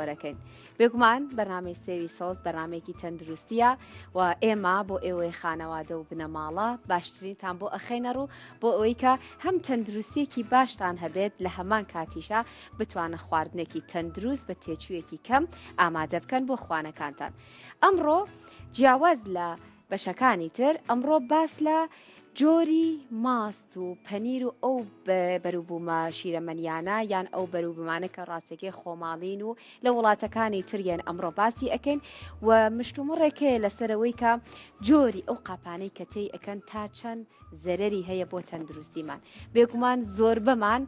وەرەکەین بێگومان بەرنامەی سێوی سۆز بەرنمێکی تەندروستیە و ئێمە بۆ ئێوەی خانەوادە و بنەماڵە باشترینتان بۆ ئەخەینە ڕوو بۆ ئەوەی کە هەم تەندروستیەکی باشتان هەبێت لە هەمان کاتیشە بتوانە خواردنێکی تەندروست بە تێچوویەکی کەم ئامادە بکەن بۆ خوانەکانتان. ئەمڕۆ جیاواز لە بەشەکانی تر ئەمڕۆ باس لە جۆری ماست و پەنیر و ئەو بەروبوومە شیرەمەنیانە یان ئەو بەروبمانە کە ڕاستەکەی خۆماڵین و لە وڵاتەکانی تریان ئەمڕۆ باسی ئەەکەین و مشتومڕێکەیە لەسەرەوەی کە جۆری ئەو قاپانەی کە تێی ئەەکەن تا چەند زەرەری هەیە بۆ تەندروستیمان. بێگومان زۆر بەمان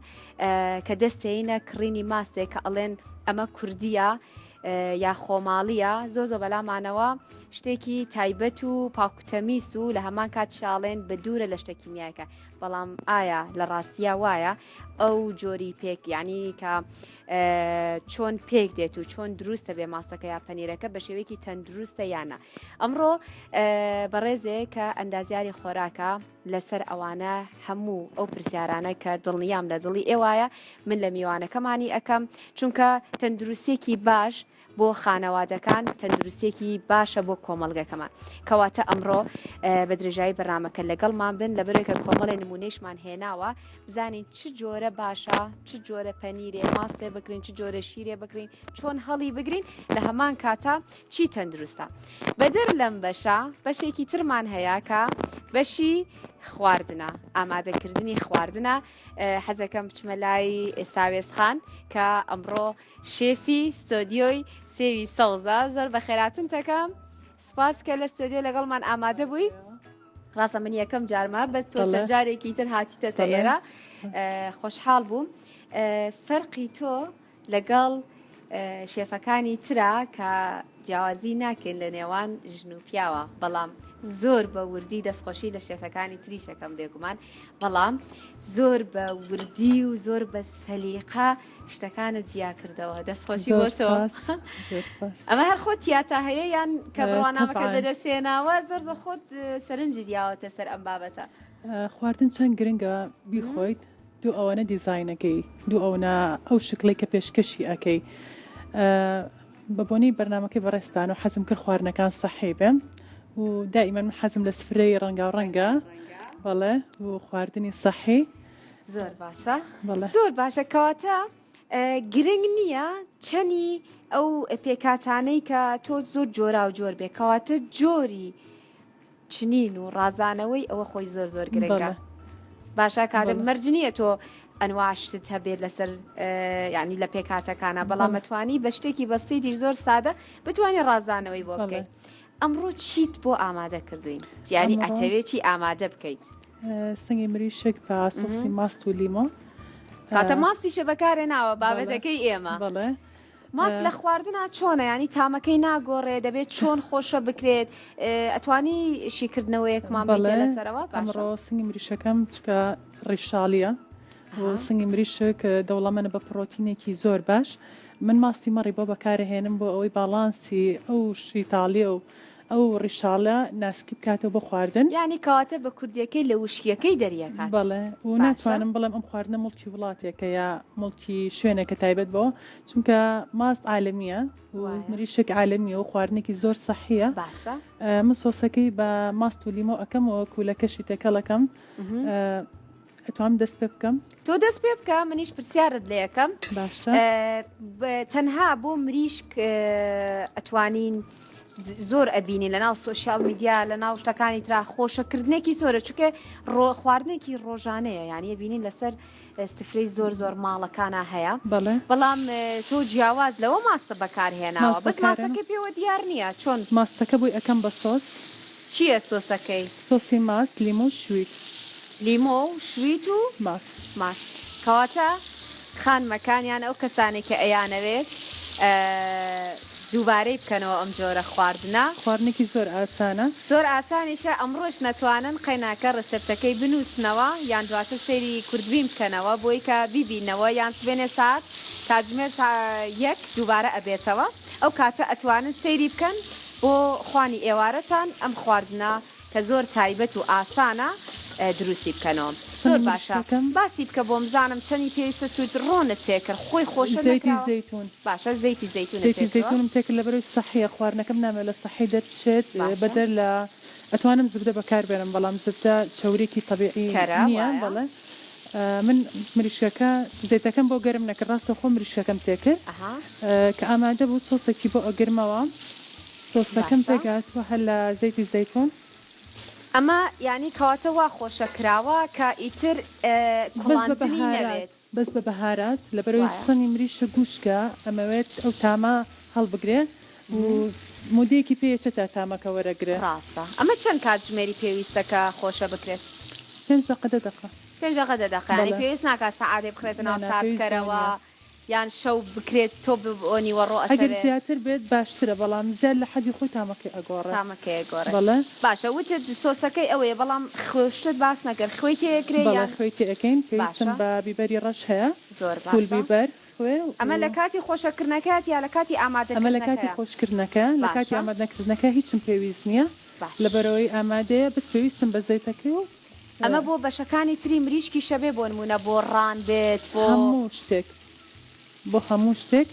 کە دەستێنە کڕینی ماستێک کە ئەڵێن ئەمە کوردیە یا خۆماڵیە زۆ بەلامانەوە شتێکی تایبەت و پاکوتەمیس و لە هەمان کات شاڵێن بە دوورە لە شتێکی میایکە بەڵام ئایا لە ڕاستیە وایە ئەو جۆری پێک یعنی کە چۆن پێک دێت و چۆن دروستە بێ ماستەکە یا پەنیرەکە بە شێوەیەکی تەندروستە یانە. ئەمڕۆ بەڕێزێ کە ئەندازیاری خۆراکە لەسەر ئەوانە هەموو ئەو پرسیارانە کە دڵنیام لە دڵی ئێوایە من لە میوانەکەمانی ئەەکەم چونکە تەندروستێکی باش بۆ خانەوادەکان تەندروستێکی باشە بۆ کۆمەڵگەکەمان کەواتە ئەمڕۆ بە درێژایی بەرنامەکە لەگەڵمان بن لەبەرێکە کۆمەڵی نمونەیشمان هێناوە بزانین چ جۆرە باشە چ جۆرە پەنیرێ ماستێ بکرین چ جۆرە شیرێ بکرین چۆن هەڵی بگرین لە هەمان کاتە چی تەندروستە. بەدر لەم بەشە بەشێکی ترمان هەیە کە بەشی خواردنە ئامادەکردنی خواردنە حەزەکەم بچمە لای ئێساوێز خان کە ئەمڕۆ شێفی ستۆدیۆی سێوی سەوزە زۆر بە خێراتن تەکەم سپاس کە لە ستۆدیۆ لەگەڵمان ئامادە بووی. ڕاستە من یەکەم جارمە بە تۆ چەند جارێکی تر هاتیتە ئێرە خۆشحاڵ بووم. فەرقی تۆ لەگەڵ شێفەکانی ترا کە جیاوازی ناکەین لە نێوان ژن و پیاوە بەڵام زۆر بە وردی دەستخۆشی لە شێفەکانی تریشەکەم بێگومان بەڵام زۆر بە وردی و زۆر بە سەلیقە شتەکانت جیا کردەوە دەستخۆشی بۆ تۆ. ئەمە هەر خۆت تیاتە هەیە یان کە بڕوانامەکە بەدەستێناوە زۆر زۆر خۆت سەرنجی دیاوەتە سەر ئەم بابەتە. خواردن چەند گرنگە بیخۆیت دوو ئەوەنە دیزاینەکەی دوو ئەوە ئەو شکلی کە پێشکەشی ئەەکەی بە بۆنی بەرنمەکەی بەڕێستان و حەزم کرد خواردنەکان سەحی بێم و دائما من حەزم لە سفرەی ڕەنگە و ڕەنگە بەڵێ و خواردنی سەحی زۆر باشە زۆر باشە کەواتە گرنگ نییە چەنی ئەو پێکاتانەی کە تۆ زۆر جۆرا و جۆر بێ کەواتە جۆری چنین و ڕازانەوەی ئەوە خۆی زۆر زۆر گرنگە باشە کاتە مەرجنیە تۆ ئەنواشتت هەبێت لەسەر ینی لە پێکاتەکانە بەڵام مەتوانی بە شتێکی بەسیدی زۆر سادە بتوانێت ڕازانەوەی بۆ بکەیت. ئەمڕۆ چیت بۆ ئامادە کردوین یعنی ئەتەوێکی ئامادە بکەیت؟ سنگی مریشک بە سۆسی ماست و لیمۆ کاتە ماستیشە بەکارێ ناوە بابەتەکەی ئێمە بەڵێ ماست لە خواردنا چۆنە ینی تامەکەی ناگۆڕێ دەبێت چۆن خۆشە بکرێت ئەتوانی شیکردنەوەیەکمان بێت لەسەرەوە. ئەمڕۆ سنگی مریشەکەم چکە ڕیشاڵیە و سنگی مریشک دەوڵەمەنە بە پرۆتینێکی زۆر باش من ماستی مەڕی بۆ بەکارهێنم بۆ ئەوەی باڵانسی ئەو شیتاڵیە و ئەو ڕیشاڵە ناسکی بکاتەوە بۆ خواردن ینی کەواتە بە کوردیەکەی لە وشکیەکەی دەریەکات. بەڵێ و ناتوانم بڵێم ئەم خواردنە مڵکی وڵاتێکە یا مڵکی شوێنێکە تایبەت بۆ چونکە ماست عالمیە و مریشک عالمیە و خواردنێکی زۆر سەحیە. باشە من سۆسەکەی بە ماست و لیمۆ ئەەکەم و کولەکەشی تێکەڵەکەم ئەتوانم دەست پێ بکەم. تۆ دەست پێ بکە منیش پرسیارت لێ یەکەم باشە تەنها بۆ مریشک ئەتوانین زۆر ئەبینی لە ناو سۆشیال میدیا لە ناو شتەکانی ترا خۆشەکردنێکی زۆرە چونکە خواردنێکی ڕۆژانەیە یعنی ئەبینین لەسەر سفرەی زۆر زۆر ماڵەکانە هەیە بەڵام تۆ جیاواز لەوە ماستە بەکارهێناوە بەس ماستەکە پێوە دیار نییە چۆن ماستەکە بووی ئەەکەم بە سۆس. چییە سۆسەکەی؟ سۆسی ماست لیمۆ شویت لیمۆ شویت و ماست کەواتە خانمەکانیان ئەو کەسانی کە ئەیانەوێت دووبارەی بکەنەوە ئەم جۆرە خواردنێکی زۆر ئاسانە زۆر ئاسانیشە ئەمڕۆژ نەتوانن قەیناکە ڕسەپتەکەی بنووسنەوە یان دواتر سەیری کوردبیم بکەنەوە بۆی کە بیبینەوە یان سبێنێ سات کاتژمێر یەک دووبارە ئەبێتەوە ئەو کاتە ئەتوانن سەیری بکەن بۆ خوانی ئێوارەتان ئەم خواردنە کە زۆر تایبەت و ئاسانە دروستی بکەنەوە. زۆر باشە باسی بکە بۆ بزانم چەندی پێویستە سوود ڕۆنت تێکرد خۆی خۆشە زەیتی زەیتون باشە زەیتی زەیتونم تێکرد لەبەرەوەی سەحیە خواردنەکەم نامێت لە سەحی دەربچێت بەدەر لە ئەتوانم زبدە بەکار بێنم بەڵام زبدە چاورێکی طبیعی نییە بەڵێ من مریشکەکە زەیتەکەم بۆ گەرم نەکرد ڕاستە خۆ مریشکەکەم تێکرد کە ئامادە بوو سۆسێکی بۆ ئەگرمەوە سۆسەکەم پێگاتوە هەر لە زەیتی زەیتون ئەمە یعنی کەواتە وا خۆشە کراوە کە ئیتر کوڵاندنی نەبێت بەس بە بەهارات لەبەرەوەی سەنی مریشە گوشکە ئەمەوێت ئەو تامە هەڵبگرێ و مودەیەکی پێچێت تا تامەکە وەرەگرێ ڕاستە ئەمە چەند کاتژمێری پێویستە کە خۆشە بکرێت 5 دقیقە 5 دقیقە ینی پێویست ناکات سەعاتێ بخرێتە ناو ساردکەرەوە یان شەو بکرێت تۆ ببۆنی وەڕۆ ئەگەر زیاتر بێت باشترە بەڵام زیاد لە حەدی خۆی تامەکەی ئەگۆڕێ بەڵێ باشە وتت سۆسەکەی ئەوەیە بەڵام خوێشتت باس نەکرد خوێی تێکرێ یان خوێی تێەکەین پێویستم بە بیبەری ڕەش هەیە زۆر پول بیبەر ئەمە لە کاتی خۆشەکردنەکەات یا لە کاتی ئامادەکردنەکە ئەمە لە کاتی خۆشکردنەکە لە کاتی ئامادەکردنەکە هیچم پێویست نییە لەبەرەوەی ئامادەیە بەس پێویستم بە زەیتەکەی و ئەمە بۆ بەشەکانی تری مریشکی شەبێ بۆ نمونە بۆ ڕان بێت بۆ هەموو شتێک بۆ هەموو شتێک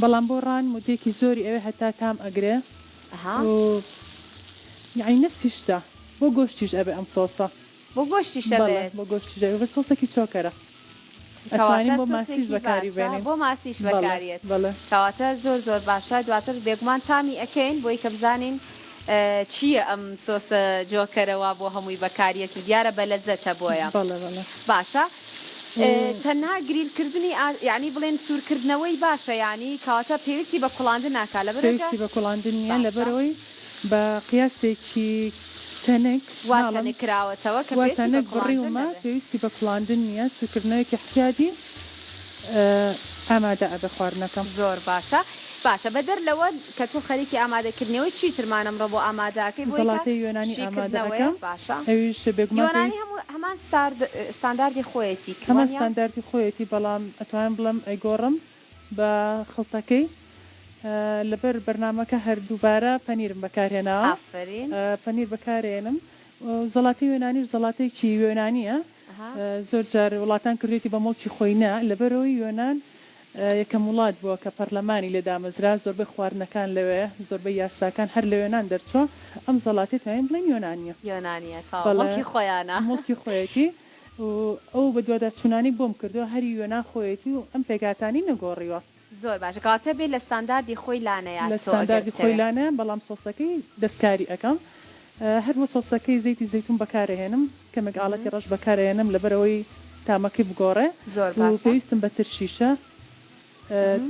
بەڵام بۆ ڕان مودێکی زۆری ئەوێ هەتا تام ئەگرێ یعنی نفسی شتە بۆ گۆشتیش ئەبێ ئەم سۆسە بۆ گۆشتی شەبێت بۆ گۆشتی بە سۆسێکی چۆکەرە ئەتوانین بۆ ماسیش بەکاری بێنین بۆ ماسیش بەکارێت کەواتە زۆر باشە دواتر بێگومان تامی ئەکەین بۆی کە بزانین چییە ئەم سۆسە جۆکەرەوە بۆ هەمووی بەکاریەتی دیارە بە لەزەتە بۆیە باشە تەنها گریلکردنی یعنی بڵێن سوورکردنەوەی باشە ینی کەواتە پێویستی بە کوڵاندن ناکات پێویستی بە کوڵاندن نیە لەبەرەوەی بە قیاسێکی تەنێک واتەنێک کراوەتەوە کە تەنێک بڕیومە پێویستی بە کوڵاندن نییە سوورکردنەوەیکی احتیاجی ئامادە ئەبێ خواردنەکەم زۆر باشە بەدەر لەوە کە تۆ خەریکی ئامادەکردنەوەی چیترمانم ڕە بۆ ئامادەکەی زەڵاتەی یۆنانی ئامادەکەم باشە ئەویش بێگومان هەمان ستانداردی خۆیەتی هەمان ستانداردی خۆیەتی بەڵام ئەتوانم بڵم ئەیگۆڕم بە خڵتەکەی لەبەر بەرنامەکە هەردووبارە پەنیرم بەکارهێناوە پەنیر بەکارهێنم زەڵاتی یۆنانیش زەڵاتێکی یۆنانیە زۆر جار وڵاتان کردێتی بە مڵکی خۆینە لەبەرەوەی یۆنان یەکەم وڵات بووە کە پەرلەمانی لێ دامەزرا زۆربەی خواردنەکان لەوێ زۆربەی یاساکان هەر لە یۆنان دەرچوە ئەم زەڵاتی توانین بڵێن یۆنانیە مڵکی خۆیانە مڵکی خۆیەتی ئەو بە دووادارچوونانی بۆم کردووە هەری یۆنان خۆیەتی و ئەم پێکاتانی نەگۆڕیوە زۆر باشە کەواتە بێت لە ستانداردی خۆی لانەیە لە ستانداردی خۆی لانەیە بەڵام سۆسەکەی دەستکاری ئەەکەم هەر بۆ سۆسەکەی زەیتی زەیتون بەکارهێنم کە مەگاڵەتی ڕەش بەکارهێنم لەبەرەوەی تامەکەی بگۆڕێ زۆر باشە پێویستم بە ترشیشە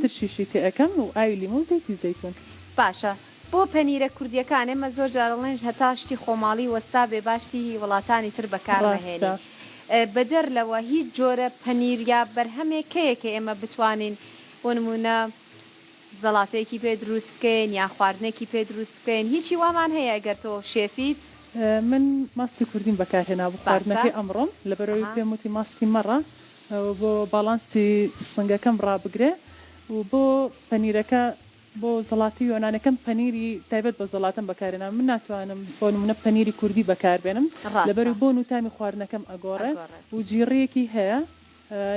ترشیشی تێەکەم و ئاوی لیمۆ و زەیتی زەیتون باشە بۆ پەنیرە کوردیەکان ئێمە زۆر جارڵێنج هەتا شتی خۆماڵی وەستا بێ باشتی وڵاتانی تر بەکارهێنێ بەدەر لەوە هیچ جۆرە پەنیریا بەرهەمێکەیە کە ئێمە بتوانین بۆ نمونە زەڵاتەیەکی پێ دروست بکەین یا خواردنێکی پێ دروست بکەین هیچی وامان هەیە ئەگەر تۆ شێفیت من ماستی کوردین بەکارهێنا بۆ خواردنەکەی ئەمڕۆم لەبەرەوەی پێم وتی ماستی مەڕە بۆ باڵانسی سنگەکەم ڕابگرێ و بۆ پەنیرەکە بۆ زەڵاتی یۆنانەکەم پەنیری تایبەت بە زەڵاتم بەکارێنام من ناتوانم بۆ نمونە پەنیری کوردی بەکاربێنم لەبەرەوەی بۆ نوتامی خواردنەکەم ئەگۆڕێ و جیڕەیەکی هەیە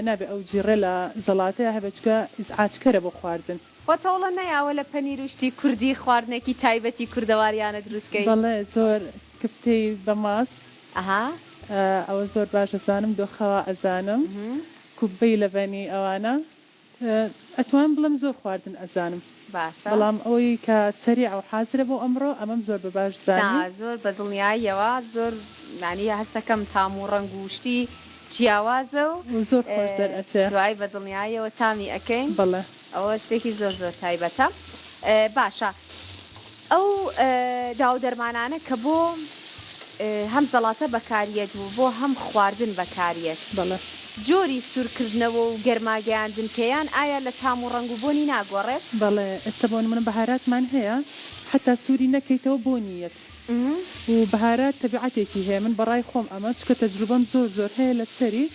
نابێ ئەو جیڕێ لە زەڵاتەیە هەبچکە ئیزعاجکەرە بۆ خواردن خۆتەوڵە نەیاوە لە پەنیر وشتی کوردی خواردنێکی تایبەتی کوردەواریانە دروستکەی بەڵێ زۆر کفتەی بە ماست ئەوە زۆر باش ئەزانم دۆخەوە ئەزانم کوبەی لەبەنی ئەوانە ئەتوان بڵم زۆر خواردن ئەزانم بەڵام ئەوەی کە سەریع و حازرە بۆ ئەمڕۆ ئەمەم زۆر بە باش زانم زۆر بە دڵنیاییەوە زۆر معنی هەستەکەم تام و ڕەنگ و شتی جیاوازە و زۆر خۆش دەرئەچێ دوای بە دڵنیاییەوە تامی ئەەکەین بڵێ ئەوە شتێکی زۆر زۆر تایبەتە باشە ئەو داو دەرمانانە کە بۆ هەم زەڵاتە بەکاریەت و بۆ هەم خواردن بەکاریەت بڵێ جۆری سوورکردنەوە و گەرماگەیاندن پێیان ئایا لە تام و ڕەنگ و بۆنی ناگۆڕێت بەڵێ ئێستا بۆ نمونە بەهاراتمان هەیە حتا سووری نەکەیتەوە بۆ نیەت و بەهارات تەبیعەتێکی هەیە من بەڕای خۆم ئەمە چکە تەجروبەم زۆر هەیە لە سەری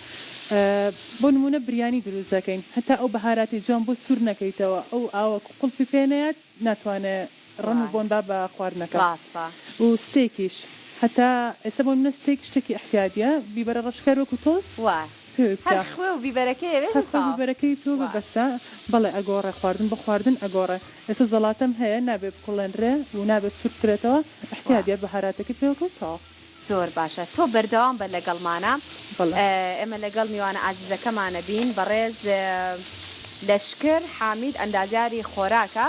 بۆ نمونە بریانی دروست دەکەین هەتا ئەو بەهاراتی جوان بۆ سوور نەکەیتەوە ئەو ئاوە قوڵپی پێنەیەت ناتوانێت ڕەن و بۆندا بە خواردنەکە و ستێکیش حتى ئێستا بۆ منە ستێک شتێکی احتیاجە بیبەرە ڕەشکار وەکو تۆز وای پێوی هەر بکە. خوێ و بیبەرەکەی بێت هەر بیبەرەکەی تۆ بەسە بەڵێ ئەگۆڕێ خواردن بە خواردن ئەگۆڕێ. ئێستا زەڵاتەم هەیە نابێت بکوڵێنرێ و نابێت سوورترێتەوە احتیاجە بەهاراتەکە پێوەکەوتەوە. زۆر باشە تۆ بەردەوام بە لەگەڵمانە ئێمە لەگەڵ میوانە ئازیزەکەمانە بین بەڕێز لەشکر حامید ئەندازیاری خۆراکە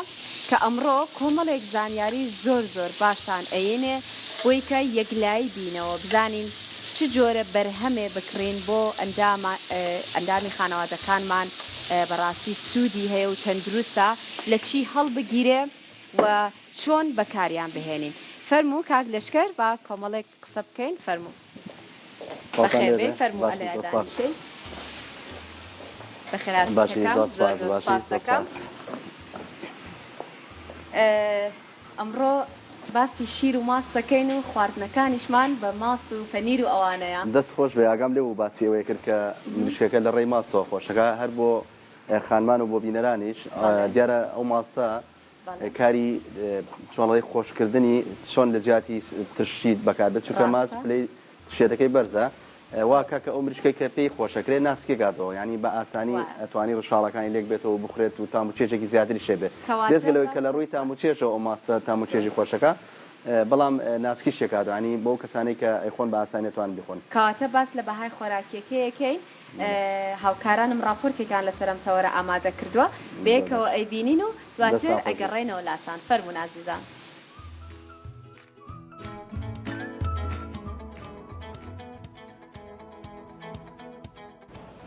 کە ئەمڕۆ کۆمەڵێک زانیاری زۆر زۆر باشان ئەیێنێ بۆی کە یەکلایی بینەوە بزانین چ جۆرە بەرهەمێ بکڕین بۆ ئەندامی خانەوادەکانمان بەڕاستی سوودی هەیە و تەندروستە لە چی هەڵبگیرێ و چۆن بەکاریان بهێنین. فەرموو کاک لەشکر با کۆمەڵێک قسە بکەین فەرموو. بەخێربێ فەرموو ئەلەدانیشەی بەخێرات دەکەم زۆر زۆر سپاس دەکەم. ئەمڕۆ باسی شیر و ماست دەکەین و خواردنەکانیشمان بە ماست و پەنیر و ئەوانەیە. دەست خۆش بێ ئاگام لێ و باسی ئەوەیە کرد کە مریشکەکە لە ڕێی ماستەوە خۆشەکە هەر بۆ خانمان و بۆ بینەرانیش دیارە ئەو ماستە کاری چۆنڵی خۆشکردنی چۆن لە جیاتی تشید بەکاردە چونکە ماست پلەی شێتەکەی بەرزە واکە کە ئەو مریشکەی کە پێی خۆشەکرێ ناسکێگاتەوە ینی بە ئاسانی ئەتوانی ڕشاڵەکانی لێک بێتەوە بخورێت و تاموچێژێکی زیاتری شێبێت دەستگە لەوەی کە لە ڕووی تاموچێژەوە ئەو ماستە تاموچێژی خۆشەکە بەڵام ناسکی شێکات ینی بۆ کەسانی کە ئەیخۆن بە ئاسانیتوان بخۆن. کەواتە باس لە بەهای خۆراکیەکەیەکەی هاوکارانم راپۆرتێکان لەسەرم تەوەرە ئامادە کردووە بێکەوە ئەیبینین و دواتر ئەگەڕێنەوە لاتان فەرموون ئازیزان.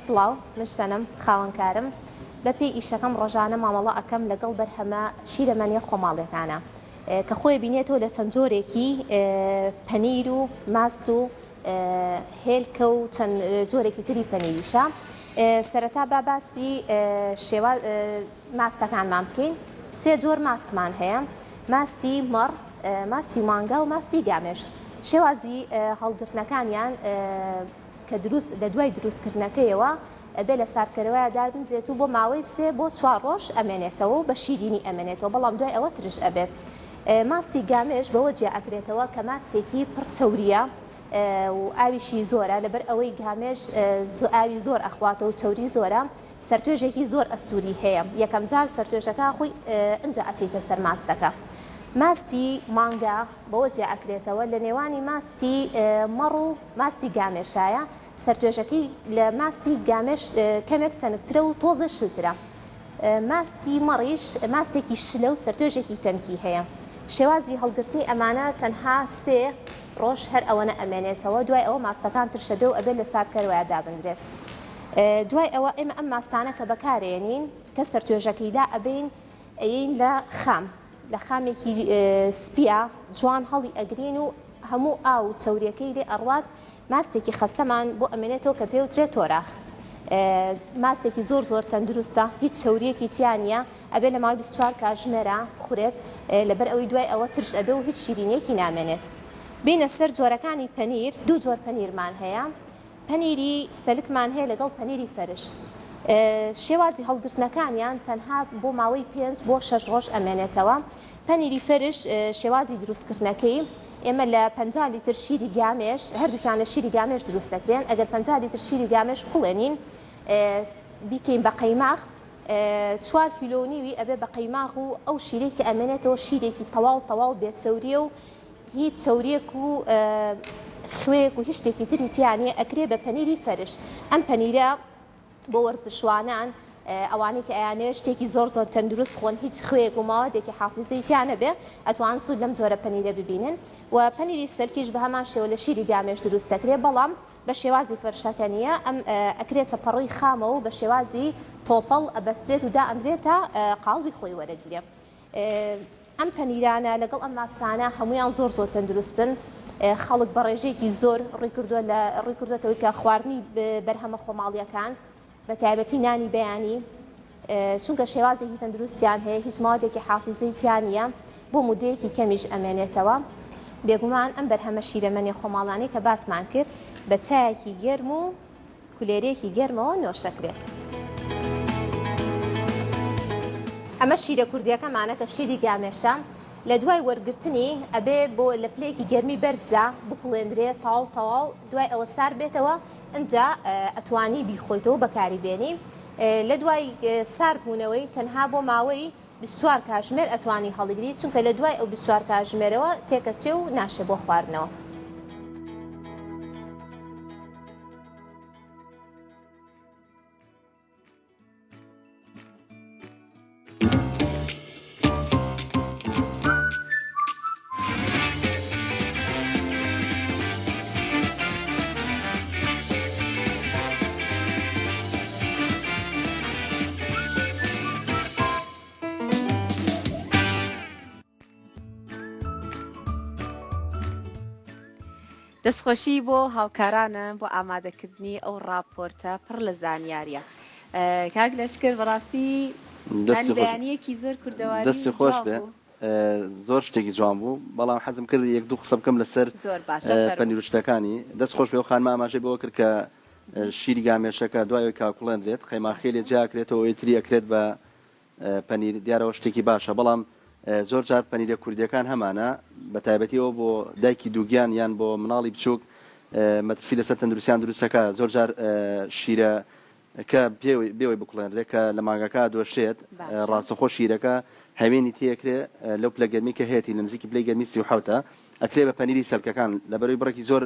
سڵاو من شەنم خاوەنکارم بەپێی ئیشەکەم ڕۆژانە مامەڵە ئەەکەم لەگەڵ بەرهەمە شیرەمەنیە خۆماڵەکانە کە خۆی بینێتەوە لە چەند جۆرێکی پەنیر و ماست و هێلکە و چەند جۆرێکی تری پەنیریشە. سەرەتا با باسی شێوە ماستەکانمان بکەین. سێ جۆر ماستمان هەیە ماستی مەڕ ماستی مانگا و ماستی گامێش. شێوازی هەڵگرتنەکانیان کە دروست لە دوای دروستکردنەکەیەوە بێ لە ساردکەرەوەی دابدرێت و بۆ ماوەی 3 بۆ 4 ڕۆژ ئەمێنێتەوە و بە شیرینی ئەمێنێتەوە بەڵام دوای ئەوە ترش ئەبێت. ماستی گامێش بەوە جیا ئەکرێتەوە کە ماستێکی پڕ چەوریە و ئاویشی زۆرە لەبەر ئەوەی گامێش ئاوی زۆر ئەخواتەوە و چەوری زۆرە سەرتۆژێکی زۆر ئەستوری هەیە یەکەم جار سەرتۆژەکە خۆی ئەنجا ئەچیتە سەر ماستەکە. ماستی مانگا بەوە جیا ئەکرێتەوە لە نێوانی ماستی مەڕ و ماستی گامێشایە سەرتۆژەکەی لە ماستی گامێش کەمێک تەنکترە و تۆزە شلترە. ماستی مەڕیش ماستێکی شلە و سەرتۆژێکی تەنکی هەیە. شێوازی هەڵگرتنی ئەمانە تەنها 3 ڕۆژ هەر ئەوەنە ئەمێنێتەوە دوای ئەوە ماستەکان ترشەبێ و ئەبێت لە ساردکەرەوەی دابدرێت. دوای ئەوە ئێمە ئەم ماستانە کە بەکارێنین کە سەرتۆژەکەیدا ئەبین ئەین لە خام لە خامێکی سپیە جوان هەڵی ئەگرین و هەموو ئاو و چەوریەکەی لێ ئەڕوات ماستێکی خەستەمان بۆ ئەمێنێتەوە کە پێوترێت تۆراخ. ماستێکی زۆر زۆر تەندروستە هیچ چەوریەکی تیانە ئەبێ لە ماوەی 24 کاتژمێرە بخورێت لەبەر ئەوەی دوای ئەوە ترش ئەبێ و هیچ شیرینیەکی نامێنێت. بینە سەر جۆرەکانی پەنیر 2 جۆر پەنیرمان هەیە. پەنیری سەلکمان هەیە لەگەڵ پەنیری فەرش. شێوازی هەڵگرتنەکانیان تەنها بۆ ماوەی 5 بۆ 6 ڕۆژ ئەمێنێتەوە. پەنیری فەرش شێوازی دروستکردنەکەی ئێمە لە 50 لیتر شیری گامێش هەردووکیان لە شیری گامێش دروست دەکرێن ئەگەر 50 لیتر شیری گامێش بڵێنین بیکەین بە قەیماغ 4 کیلۆ نیوی ئەبێ بە قەیماغ و ئەو شیرێکی ئەمێنێتەوە شیرێکی تەواو بێچەوریە و هیچ چەورێک و خوێک و هیچ شتێکی تری تیانە ئەکرێ بە پەنیری فەرش. ئەم پەنیرە بۆ وەرزشوانان ئەوانەی کە ئەیانەیە شتێکی زۆر تەندروست بخۆن هیچ خوێک و ماوەدێکی حافزەی تیانە بێ ئەتوان سوود لەم جۆرە پەنیرە ببینن و پەنیری سەرکیش بە هەمان شێوە لە شیری گامێش دروست دەکرێت بەڵام بە شێوازی فەرشەکە نیە ئەم ئەکرێتە پەڕی خامەوە و بە شێوازی تۆپەڵ ئەبەسترێت و دائەندرێتە قاڵبی خۆی وەرەگیرێ. ئەم پەنیرانە لەگەڵ ئەم ماستانە هەمویان زۆر تەندروستن. خەڵک بە ڕێژەیەکی زۆر ڕێکردوێتەوەی کە خواردنی بەرهەمە خۆماڵیەکان بە تایبەتی نانی بەیانی چونکە شێوازێکی تەندروستیان هەیە هیچ ماوەدێکی حافزەی تیانە بۆ مودەیەکی کەمیش ئەمێنێتەوە. بێگومان ئەم بەرهەمە شیرەمەنی خۆماڵانەی کە باسمان کرد بە چایەکی گەرم و کولێرێکی گەرمەوە نۆشەکرێت. ئەمە شیرە کوردیەکەمانە کە شیری گامێشە لە دوای وەرگرتنی ئەبێ بۆ لە پلەیەکی گەرمی بەرزدا بکڵێندرێت تاڵ دوای ئەوە سار بێتەوە ئەجا ئەتوانی بیخۆیتەوە بەکاری لە دوای ساردبوونەوەی تەنها بۆ ماوەی 24 کاتژمێر ئەتوانی هەڵیگری چونکە لە دوای ئەو 24 کاتژمێرەوە تێکەچێ و ناشێ بۆ خواردنەوە. دەستخۆشی بۆ هاوکارانم بۆ ئامادەکردنی ئەو راپۆرتە پڕ لە زانیاریە. کاک لەشکر بەڕاستی بەیانیەکی زۆر کوردەواری دەستی خۆش بێ زۆر شتێکی جوان بوو بەڵام حەزم کرد یەک دوو قسە بکەم لەسەر پەنیروشتەکانی دەست خۆش بێ و خانمە ئاماژەی بەوە کرد کە شیری گامێشەکە دوای کاکوڵێنرێت قەیماخێلێ جاکرێتەوە ئێتری ئەکرێت بە پەنیر دیارەوە شتێکی باشە بەڵام زۆر جار پەنیرە کوردیەکان هەمانە بە تایبەتیەوە بۆ دایکی دووگیان یان بۆ مناڵی بچووک مەترسی لەسەر تەندروستیان دروستەکە زۆر جار شیرە کە بێوەی بکڵێنرێت کە لە ماگەکە دۆشێت ڕاستەخۆ شیرەکە هەوێنی تێکرێ لەو پلە گەرمی کە هەیەی لە نزیکی پلەی گەرمی 37 ئەکرێ بە پەنیری سەرکەکان لەبەرەوەی بڕێکی زۆر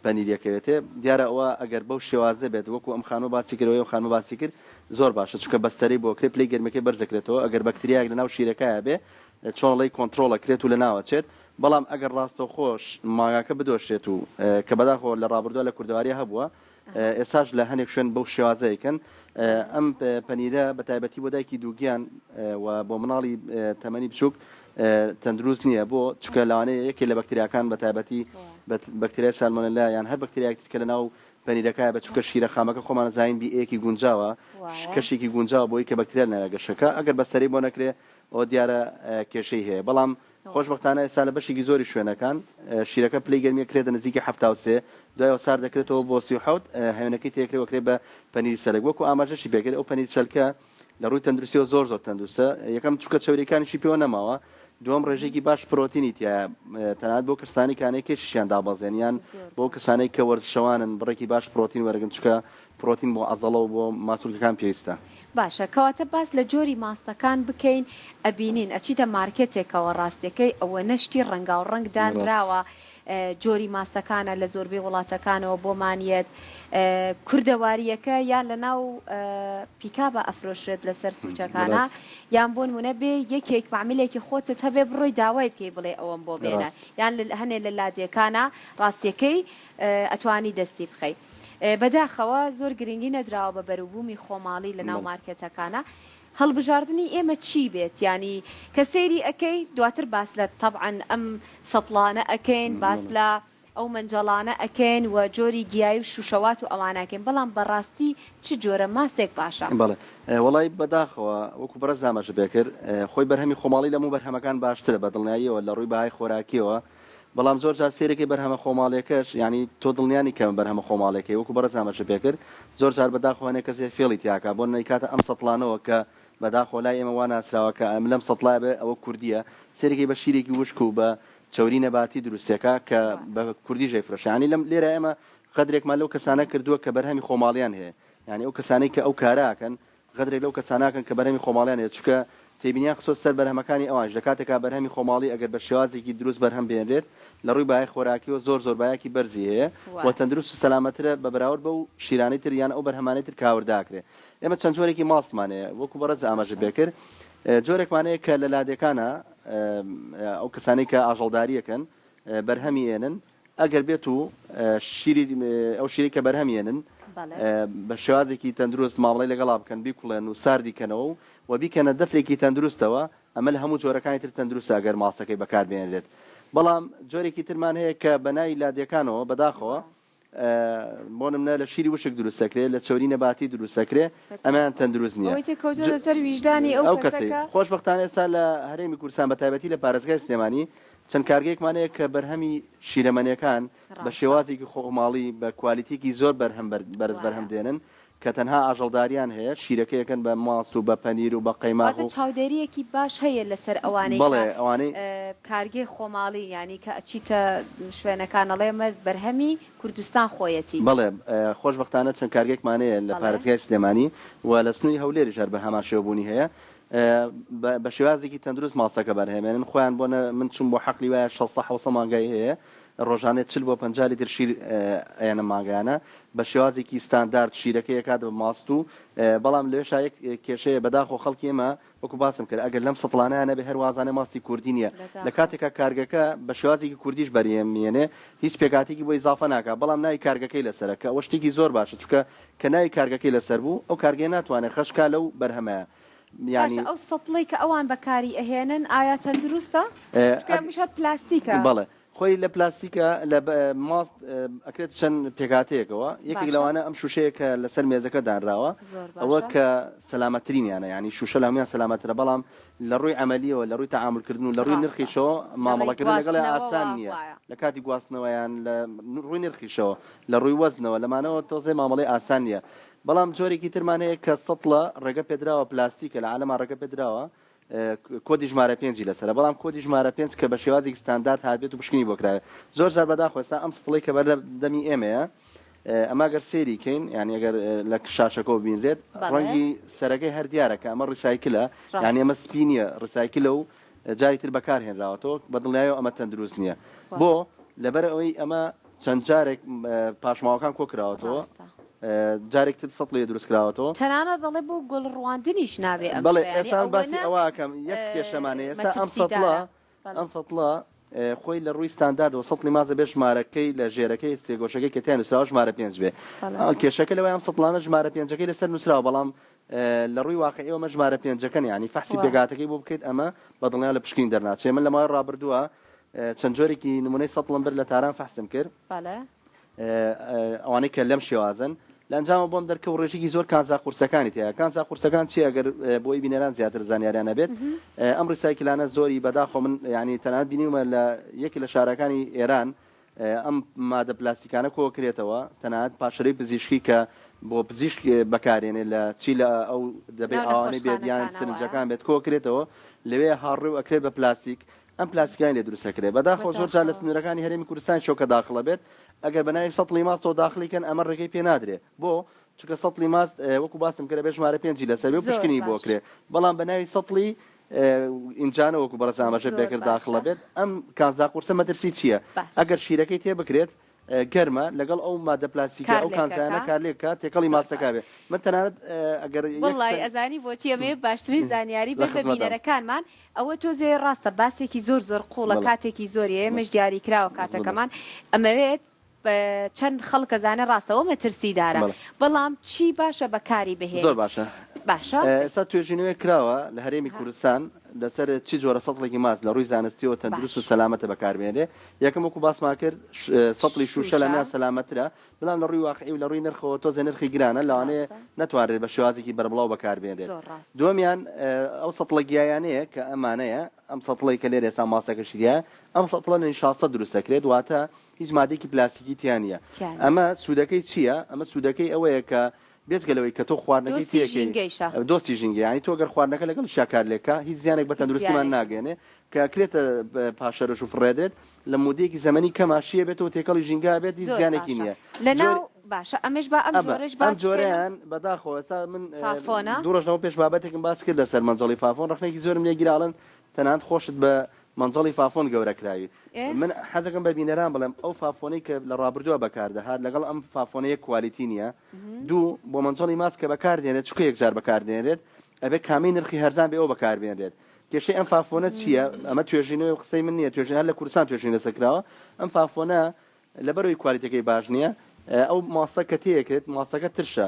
پەنیریەکەوێتێ دیارە ئەوە ئەگەر بەو شێوازە بێت وەکو ئەم خانوە باسی کردەوە و خانوە باسی کرد زۆر باشە چونکە بەستەرەی بۆ کرێ پلەی گەرمەکەی بەرزەکرێتەوە ئەگەر بەکتریاک لە ناو شیرەکەیە بێ چۆنڵی کۆنتترۆلەکرێت و لە ناوەچێت بەڵام ئەگەر ڕاستە خۆش ماگاکە بدۆشێت و کە بەداخۆ لە ڕابردووە لە کوردەواری هەبووە ئێساش لە هەنێک شوێن بەو شێوازەیەکەن ئەم پەنیرە بە تایبەتی بۆ دایکی دووگیان و بۆ مناڵی تەمەنی بچووک تەندروست نییە بۆ چکە لەوانەیە یەکێ لە بەکتریاکان بە تایبەتی بەکتریای سالمۆنێلا یان هەر بەکتریاکی کە لە ناو پەنیرەکە بە چووکە شیرە خامەکە خۆمان زین بیئێکی گونجاوە کەشێکی گونجاوە بۆی کە بەکتریا ناگەشەکە ئەگەر بەستەری بۆ نەکرێ ئەو دیارە کێشەی هەیە بەڵام خۆشبەختانە ئێستا لە بەشێکی زۆری شوێنەکان شیرەکە پلەی گەرمی کرێتە نزیکی 73 دوایەوە سار دەکرێتەوە بۆ 37 هەوێنەکەی تێکرێوەکرێ بە پەنیری سەرک وەکو ئاماژەشی پێکرێت ئەو پەنیر سەلکە لە ڕووی تەندروستیەوە زۆر تەندروستە یەکەم چووکە چاوریەکانیشی پێوە نەماوە دوم ڕێژێکی باش پرۆتینی تیا تەنات بۆ کەسانی کانەی کێشیان دابەزێنیان بۆ کەسانەی کە وەرزشەوانن بڕێکی باش پرۆتین وەرگن چکە پرۆتین بۆ ئەزەڵە و بۆ ماسوولەکان پێویستە. باشە کەواتە باس لە جۆری ماستەکان بکەین ئەبینین ئەچیتە مارکێتێکەوە ڕاستیەکەی ئەوە نەشتی ڕەنگا و ڕەنگدانراوە جۆری ماستەکانە لە زۆربەی وڵاتەکانەوە بۆمانیت کوردەواریەکە یان لە ناو پیکابە ئەفرۆشێت لەسەر سوچەکانە یان بۆ نمونە بێ یەکێک معمیلێکی خۆتت هەبێ بڕۆی داوای بکەی بڵێ ئەوەم بۆ بێنە یان هەنێ لە لادێکانە ڕاستیەکەی ئەتوانی دەستی بخەی. بەداخەوە زۆر گرنگی نەدراوە بە بەروبوومی خۆماڵی لە ناو مارکێتەکانە هەڵبژاردننی ئێمە چی بێت ینی کە سەیری ئەەکەی دواتر باس لە طبعاً ئەم سەڵانە ئەەکەین باس لە ئەو منجەڵانە ئەەکەین و جۆری گیایی و شوشەوات و ئەوانەکەین بەڵام بەڕاستی چ جۆرە ماستێک باشە بەڵێ وڵی بەداخەوە وەکو بەرە زامەژ بێکرد خۆی بەرهەمی خۆماڵی لەمو بەرهەمەکان باشترە بە دڵنیاییەوە لە ڕووی بەهای خۆراکیەوە بەڵام زۆر جار سێرەی بەرهەمە خۆماڵێکەش ینی تۆ دڵنیانی کەم بەرهەمە خۆماڵێکی وەکو بەرە زامەژ پێکرد زۆر جار بەداخۆوانێک کەسێ فێڵی تیاکە بۆ نەیکاتە ئەم سەڵانەوە کە بەداخۆ لای ئێمە وان ناسراوە کە ئەم لەم سەڵا بێ ئەوە کوردیە سێرەی بە شیرێکی وشک و بە چوری نەباتی دروستێکە کە بە کوردی ژەی فرۆشانی لەم لێرە ئێمە قەدرێکمان لەو کەسانە کردووە کە بەرهەمی خۆماڵیان هەیە ینی ئەو کەسانەی کە ئەو کاراکەن قەدرێک لەو کەساناکەن کە بەرهەمی خۆماڵیان هەیە چکە تێبینیان خصوص سەر بەرهەمەکانی ئەوانش لە کاتێکا بەرهەمی خۆماڵی ئەگەر بە شێوازێکی دروست بەرهەم بێنرێت لە ڕووی بەهای خۆراکیەوە زۆر بایەکی بەرزی هەیە و تەندروست و سەلامەترە بە بەراورد بە و شیرانەی تر یان ئەو بەرهەمانەی تر کاورداکرێ ئێمە چەند جۆرێکی ماستمانەیە وەکو بەڕێز ئاماژە بێکرد جۆرێکمانەیە کە لە لادەکانە ئەو کەسانەی کە ئاژەڵداریەکەن بەرهەمی ئێنن ئەگەر بێت و ئەو شیری کە بەرهەمێنن بە شێوازێکی تەندروست ماڵی لەگەڵا بکەن بیکوڵێن و ساردیکەنەوە و بیکەنە دەفرێکی تەندروستەوە ئەمە لە هەموو جۆرەکانی تر تەندروستە ئەگەر ماستەکەی بەکاربێنرێت بەڵام جۆرێکی ترمان هەیە کە بەنای لادیەکانەوە بەداخەوە بۆ نمونە لە شیری وشک دروستەکرێت لە چوری نەباتی دروستەکرێ ئەمان تەندروست نییە سەر ویژدانی ئەو کەسی خۆشبەختانە ئێستا لە هەرێمی کوردستان بە تایبەتی لە پارێزگای سلێمانی چەند کارگەیەکمانەیە کە بەرهەمی شیرەمەنیەکان بە شێوازێکی خۆماڵی بە کوالیتیکی زۆر بەرز بەرهەم دێنن کە تەنها ئاژەڵداریان هەیە شیرەکەیەکەن بە ماست و بە پەنیر و بە قەیماق و چاودێریەکی باش هەیە لەسەر ئەوانەی بەڵێ ئەوانەی کارگەی خۆماڵی ینی کە ئەچیتە شوێنەکانەڵێمە بەرهەمی کوردستان خۆیەتی بەڵێ خۆشبەختانە چەند کارگێکمانەیە لە پارێزگای سلێمانی و لە سنووی هەولێری ژەر بە هەمان شێوەبوونی هەیە بە شێوازێکی تەندروست ماستەکە بەرهێمێنن خۆیان بۆ من چوون بۆ حەقلی وایە 600 مانگای هەیە ڕۆژانێت 40 بۆ 50 لیتر شیر ئەیانە ماگەیانە بە شێوازێکی ستاندارد شیرەکەی کات بە ماست و بەڵام لێ شایەک کێشەیە بەداخۆ خەڵکی ئێمە وەکو باسم کرد ئەگەر لەم سەتڵانەیانە بە هەروازانە ماستی کوردی نییە لە کاتێکە کارگەکە بە شێوازێکی کوردیش بەریێمێنێ هیچ پێکاتێکی بۆ ئیزافە ناکات بەڵام ناوی کارگەکەی لەسەرەکە ئەوە شتێکی زۆر باشە چونکە کە ناوی کارگەکەی لەسەر بوو ئەو کارگەی ناتوانێت خەشکا لەو بەرهەمەیە یعنی ئەو سەتڵی کە ئەوان بەکاری ئەهێنن ئایا تەندروستە میشار پلاستیکە بەڵێ خۆی لە پلاستیکە لە ماست ئەکرێت چەند پێکاتەیەکەوە یەکێک لەوانە ئەم شوشەیە کە لەسەر مێزەکە دانراوە ئەوە کە سەلامەترینیانە ینی شوشە لە هەمویان سەلامەترە بەڵام لە ڕووی ئەمەلیەوە لە ڕووی تەعاملکردن و لە ڕووی نرخیشەوە مامەڵەکردن لەگەڵ ئاسان نییە لە کاتی گواستنەوەیان لە ڕووی نرخیشەوە لە ڕووی وەزنەوە لەمانەوە تۆزێ مامەڵی ئاسان نییە بەڵام جۆرێکی ترمانەیە کە سەتڵە ڕێگە پێدراوە پلاستیکە لە عالەما ڕێگە پێدراوە کۆدی ژمارە 5 لەسەر بەڵام کۆدی ژمارە 5 کە بە شێوازێک ستاندارد هاتبێت و پشکنی بۆ کرایە زۆر جار بەداخۆستا ئەم سڵی کە بەر دەمی ئێمەیە ئەمە گەر سێری کەین یعنی ئەگەر لە شاشەکە بینرێت ڕەنگی سەرەکەی هەر دیارەکە ئەمە ڕیسایکلە یعنی ئەمە سپینیە ڕیسایکلە و جاری تر بەکارهێنراوەتەوە بەدڵنیایەوە ئەمە تەندروست نییە بۆ لەبەر ئەوەی ئەمە چەند جارێک پاشماوەکان کۆکراوەتەوە جارێک تر سەتڵی دروستکراوەتەوە تەنانە دەڵێ بۆ گۆڵ ڕواندنیش نابێ بەڵێ ئێستا باسی ئەوەکەم یەک کێشەمانەیە ئێستا ئەم سەتڵە خۆی لە ڕووی ستاندارد و سەتڵی مازە بێ ژمارەکەی لە ژێرەکەی سێگۆشەکەی کە تیان نووسراوە ژمارە 5 بێ کێشەکە لەوەی ئەم سەتڵانە ژمارە 5ەکەی لەسەر نووسراوە بەڵام لە ڕووی واقعیەوە مە ژمارە 5ەکەن ینی فەحسی پێگاتەکەی بۆ بکەیت ئەمە بەدڵنیان لە پشکین دەرناچێ من لەماوەی ڕابردووە چەند جۆرێکی نمونەی سەتڵم بر لە تاران فەحسم کرد ئەوانەی کە لەم شێوازن لە ئەنجامە بۆم دەرکەوت ڕێژێکی زۆر کانزا قورسەکانی تەیە کانزا قورسەکان چی ئەگەر بۆی بینەران زیاتر زانیاریانە بێت ئەم ڕیسایکلانە زۆری بەداخۆ من ینی تەنانەت بینیمە لە یەکی لە شارەکانی ئێران ئەم مادە پلاستیکانە کۆکرێتەوە تەنانەت پاشەرەی پزیشکی کە بۆ پزیشک بەکارێنێ لە چی لە ئەو دەبێت ئەوانەی بێدیان سرنجەکان بێت کۆکرێتەوە لەوێ هاڕێ و ئەکرێت بە پلاستیک ئەم پلاسیکانی لێ دروستەکرێت بەداخۆ زۆر جار لە سنوورەکانی هەرێمی کوردستان شۆکە داخڵە بێت ئەگەر بەناوی سەتڵی ماستەوە داخلیکەن ئەمە ڕێگەی پێ نادرێت بۆ چونکە سەتڵی ماست وەکو باسم کرد بێ ژمارە 5 لەسەر بێ پشکنی بۆ کرێ بەڵام بەناوی سەتڵی ئینجانە وەکو بەڕێز ئاماژە پێکرد داخڵە بێت ئەم کانزا قورسە مەترسی چییە ئەگەر شیرەکەی تێ بکرێت گەرمە لەگەڵ ئەو مادە پلاسیکە ئەو کانزانە کارلێکە تێکەڵی ماسەکە بێ من تەنانەت ئەگەر وڵی ئەزانی بۆچی ئەمێ باشترین زانیاری بێت بە بینەرەکانمان ئەوە تۆزێ ڕاستە باسێکی زۆر قوڵە کاتێکی زۆریە مەش دیاری کراوە کاتەکەمان ئەمەوێت چەند خەڵکە زانە ڕاستەوە مەترسیدارە بەڵام چی باشە بەکاری بهێن زۆر باشە باشە ئێستا توێژینەوەی کراوە لە هەرێمی کوردستان لەسەر چی جۆرە سەتڵێکی ماست لە ڕووی زانستیەوە تەندروست و سەلامەتە بەکاربێنێ یەکەم وەکو باسمان کرد سەتڵی شوشە لە نیا سەلامەترە بەڵام لە ڕووی واقعی و لە ڕووی نرخەوە تۆزێ نرخی گرانە لەوانەیە نەتوانرێت بە شێوازێکی بەربڵاو بەکاربێنێت دووەمیان ئەو سەتڵە گیایانەیە کە ئەمانەیە ئەم سەتڵی کە لێرە ئێستا ماسەکەشیە ئەم سەتڵە نشاسە دروستەکرێت واتە هیچ مادێکی پلاستیکی تیانە ئەمە سوودەکەی چییە ئەمە سوودەکەی ئەوەیە کە بێزگەلەوەی کە تۆ خواردنەکەی تێکەی دۆستی ژینگە ینی تۆ گەر خواردنەکە لەگەڵ شاکارلێکە هیچ زیانێک بە تەندروستیمان ناگەێنێ کە کرێتە پاشەرش و فڕێدرێت لە مودەیەکی زەمەنی کەماشیە بێتەوە تێکەڵی ژینگا بێت هیچ زیانێکی نییە لەناو باشە ئەمەش بە ئەم جۆرەش باس جۆرەیان بەداخۆ ئێستا من دوو ڕۆژنەوە پێش بابەتێکم باس کرد لەسەر مەنجەڵی فافۆن ڕخنێکی زۆرم لێگیراڵن تەنانەت خۆشت بە مەنجەڵی فافۆن گەورەکراوی من حەزەکەم بە بینەران بڵێم ئەو فافۆنەی کە لە ڕابردووە بەکاردەهات لەگەڵ ئەم فافۆنەیە کوالیتی نییە دوو بۆ مەنجەڵی ماست کە بەکاردێنێت چکە یەکجار بەکاردێنێت ئەبێ کامی نرخی هەرزان بێ ئەو بەکاربێنرێت کێشەی ئەم فافۆنە چییە ئەمە توێژینەوەی قسەی من نییە توێژینە لە کوردستان توێژین لەسەرکراوە ئەم فافۆنە لەبەرەوەی کوالیتەکەی باش نییە ئەو ماسە کە تێکرێت ماسەکە ترشە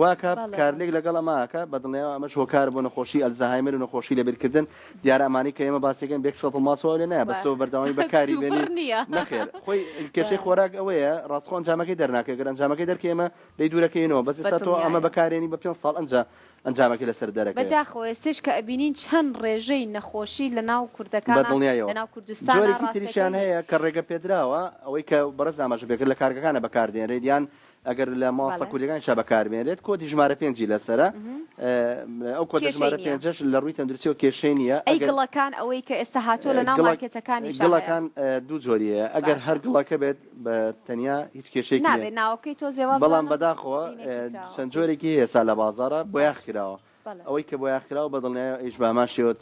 واکە کارلێک لەگەڵ ئەماکە بەدڵنیەوە ئەمەش هۆکار بۆ نەخۆشی ئەلزەهایمەر و نەخۆشی لەبیرکردن دیارە ئەمانی کە ئێمە باسێکن بێک سەڵ ماسەوە لێ نایە بەستەوە بەردەوامی بەکاری بێنی نەخێر خۆی کێشەی خۆراک ئەوەیە ڕاستخۆ ئەنجامەکەی دەرناکە گەر ئەنجامەکەی دەرکە ئێمە لی دوورەکەینەوە بەس ئێستا تۆ ئەمە بەکارێنی بە 5 ساڵ ئەنجامەکەی لەسەر دەرەکە بەداخۆ ئێستش کە ئەبینین چەند ڕێژەی نەخۆشی لە ناو کوردەکان لە ناو کوردستان جۆرێکی تریشیان هەیە کە ڕێگە پێدراوە ئەوەی کە بەڕێز ئاماژە پێکرد لە کارگەکانە بەکاردێنرێت یان ئەگەر لە ماسە کوردەکان شە بەکاربێنێت کۆدی ژمارە 5 لەسرە ئەو کۆدی ژمارە 5 لە ڕووی تەندروستی و کێشەی نییە ئەی گڵەکان ئەوەی کە ئێستا هاتووە لە ناو مارکێتەکانی گڵەکان دوو جۆریە ئەگەر هەر گڵەکە بێت بە تەنیا هیچ کێشەیەکی نابێت ناوەکەی تۆ زێوە بەڵام بەداخەوە چەند جۆرێکی هێسا لە بازارە بۆ یاخراوە ئەوەی کە بۆ یاخراوە بەدڵنیە ئیش باماشیەوە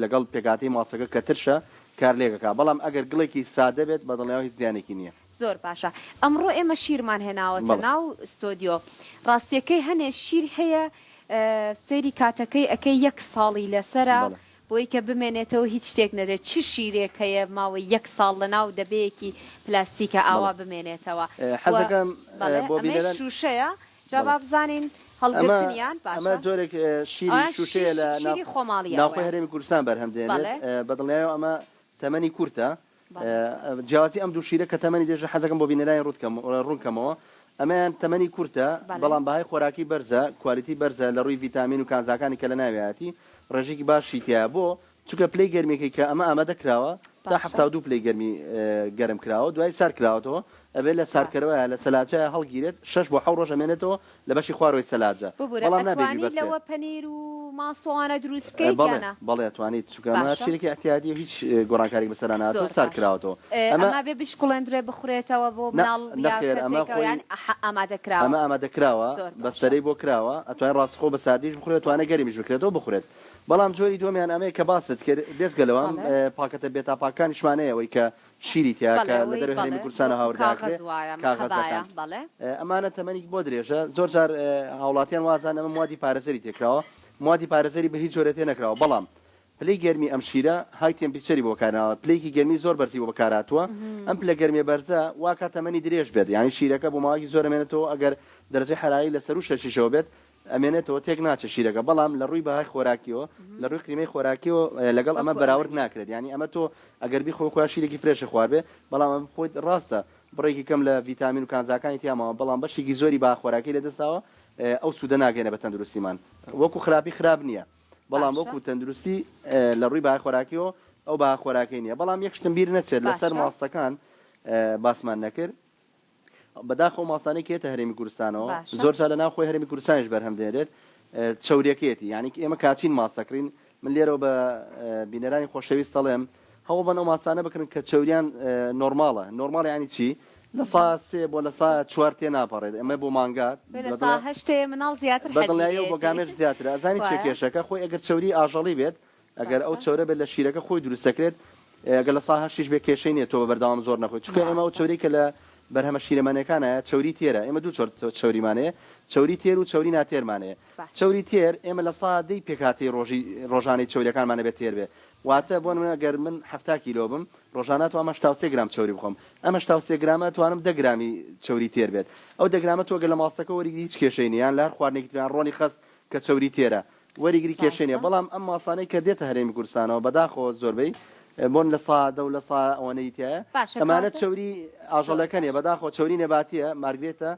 لەگەڵ پێکاتی ماسەکە کە ترشە کار لێگەکە بەڵام ئەگەر گڵێکی سادە بێت بەدڵنیاوە هیچ زیانێکی نییە زۆر باشە ئەمڕۆ ئێمە شیرمان هێناوەتە ناو ستۆدیۆ ڕاستیەکەی هەنێ شیر هەیە سەیری کاتەکەی ئەەکەی 1 ساڵی لەسرە بۆی کە بمێنێتەوە هیچ شتێک نەدێت چ شیرێک هەیە ماوەی 1 ساڵ لە ناو دەبەیەکی پلاستیکە ئاوا بمێنێتەوە حەزەکەم بۆ شوشەیە جواب بزانین هەڵگرتنیان ئەمە جۆرێک شیری شوشەیە لە خۆماڵی ناوخۆی هەرێمی کوردستان بەرهەمدێنێت بەدڵنیایەوە ئەمە تەمەنی کورتە جیاوازی ئەم دوو شیرە کە تەمەنی دێژە حەزەکەم بۆ بینەرانی ڕوونکەمەوە ئەمەیان تەمەنی کورتە بەڵام بەهای خۆراکی بەرزە کوالیتی بەرزە لە ڕووی ڤیتامین و کانزاکانی کە لە ناوێتی ڕێژێکی باشی تایە بۆ چونکە پلەی گەرمێکی کە ئەمە ئامادە کراوە تا 72 پلەی گەرمی گەرم کراوە دوای سار کراوەتەوە ئەبێ لە سارکەرەوە لە سەلاجە هەڵگیرێت 6 بۆ 7 ڕۆژ ئەمێنێتەوە لە بەشی خواروی سەلاجە لەوە پەنیر و ماسۆوانە دروست بکەیتیانە بەڵێ توانیت چکەمە شیرێکی احتیاطی هیچ گۆڕانکاری بەسەر ناتۆ سار کراوەتەوە ئەمە بێ بشکڵێندرێ بخورێتەوە بۆ مناڵ ئامادەکراوە ئەمە ئامادەکراوە بەستەرەی بۆ کراوە ئەتوانین ڕاستخۆ بە ساردیش بخورێت توانە گەرمیش بکرێتەوە بخورێت بەڵام جۆری دومیان ئەمەیە کە باست کرد دێستگەلەوە پاکەتە بێتاپاکانیشمانەیەوەی کە شیری تیاکە لە دەروی هەرێمی کوردستانە هاورداکرێت ئەمانە تەمەنی بۆ درێژە زۆر جار هاوڵاتیان وازان ئەمە موادی پارێزەری تێکراوە موادی پارێزەری بە هیچ جۆرە تێ نەکراوە بەڵام پلەی گەرمی ئەم شیرە های تێمپیچەری بۆ بەکارناوە پلەیەکی گەرمی زۆر بەرزی بۆ بەکارهاتووە ئەم پلە گەرمی بەرزە وا کاتەمەنی درێژ بێت یعنی شیرەکە بۆ ماوەیەکی زۆر ئەمێنێتەوە ئەگەر دەرەجەی حراری لەسەر و شەشیشەوە بێت ئەمێنێتەوە تێک ناچە شیرەکە بەڵام لە ڕووی بەهای خۆراکیەوە لە ڕووی قیمەی خۆراکیەوە لەگەڵ ئەمە بەراورد ناکرێت ینی ئەمە تۆ ئەگەر بیخۆ خۆ شیرێکی فرێشە خواردبێ بەڵام ئەم خۆیت ڕاستە بڕێکی کەم لە ڤیتامین و کانزاکانی تیامەوە بەڵام بەشێکی زۆری با خۆراکی لەدەستاوە ئەو سوودە ناگەێنە بە تەندروستیمان وەکو خراپی خراپ نییە بەڵام وەکو تەندروستی لە ڕووی بەهای خۆراکیەوە ئەو بە خۆراکی نییە بەڵام یەکشتم بیر نەچێت لەسەر ماستەکان باسمان نەکرد بەداخۆ ماسانەی کێتە هەرێمی کوردستانەوە زۆر جار لە ناوخۆی هەرێمی کوردستانیش بەرهەمدێنێت چەورێکێتی یعنی ئێمە کاچین ماسەکرین من لێرەوە بە بینەرانی خۆشەویست دەڵێم هەوڵ بەن ئەو ماسانە بکردن کە چەوریان نۆرماڵە نۆرماڵ ینی چی لە سا 3 بۆ لە سا 4 تێ ناپەڕێت ئەمە بۆ مانگات بەدڵنیایەوە بۆ گامێش زیاترە ئەزانی چێ کێشەکە خۆی ئەگەر چەوری ئاژەڵی بێت ئەگەر ئەو چەورە بێت لە شیرەکە خۆی دروستەکرێت ئەگەر لە سا 8 بێ کێشەی نیە تۆ بەردەوام زۆر نەخۆی چونکە ئێمە ئەو چەوری کە لە بەرهەمە شیرەمانەکانە چەوری تێرە ئێمە دوو چەوریمانەیە چەوری تێر و چەوری ناتێرمانەیە چەوری تێر ئێمە لە سادەی پێکاتی ڕۆژانەی چەوریەکانمانە بێت تێر بێ واتە بۆ منە گەر من 7 کیلۆ بم ڕۆژانە تو ئەمە 3 گرام چەوری بخۆم ئەمە 3 گرامە توانم 10 گرامی چەوری تێر بێت ئەو 10 گرامە تۆگە لە ماستەکە وەریگری هیچ کێشەی نییان لار خواردنێکیان ڕۆنی خەست کە چەوری تێرە وەریگری کێشەی نیە بەڵام ئەم ماسانەی کە دێتە هەرێمی کوردستانەوە بەداخۆ زۆربەی بۆن لە سادە و لە سا ئەوەنەی تایە ئەمانە چەوری ئاژەڵەکەنیە بەداخۆ چەوری نەباتیە مارگرێتە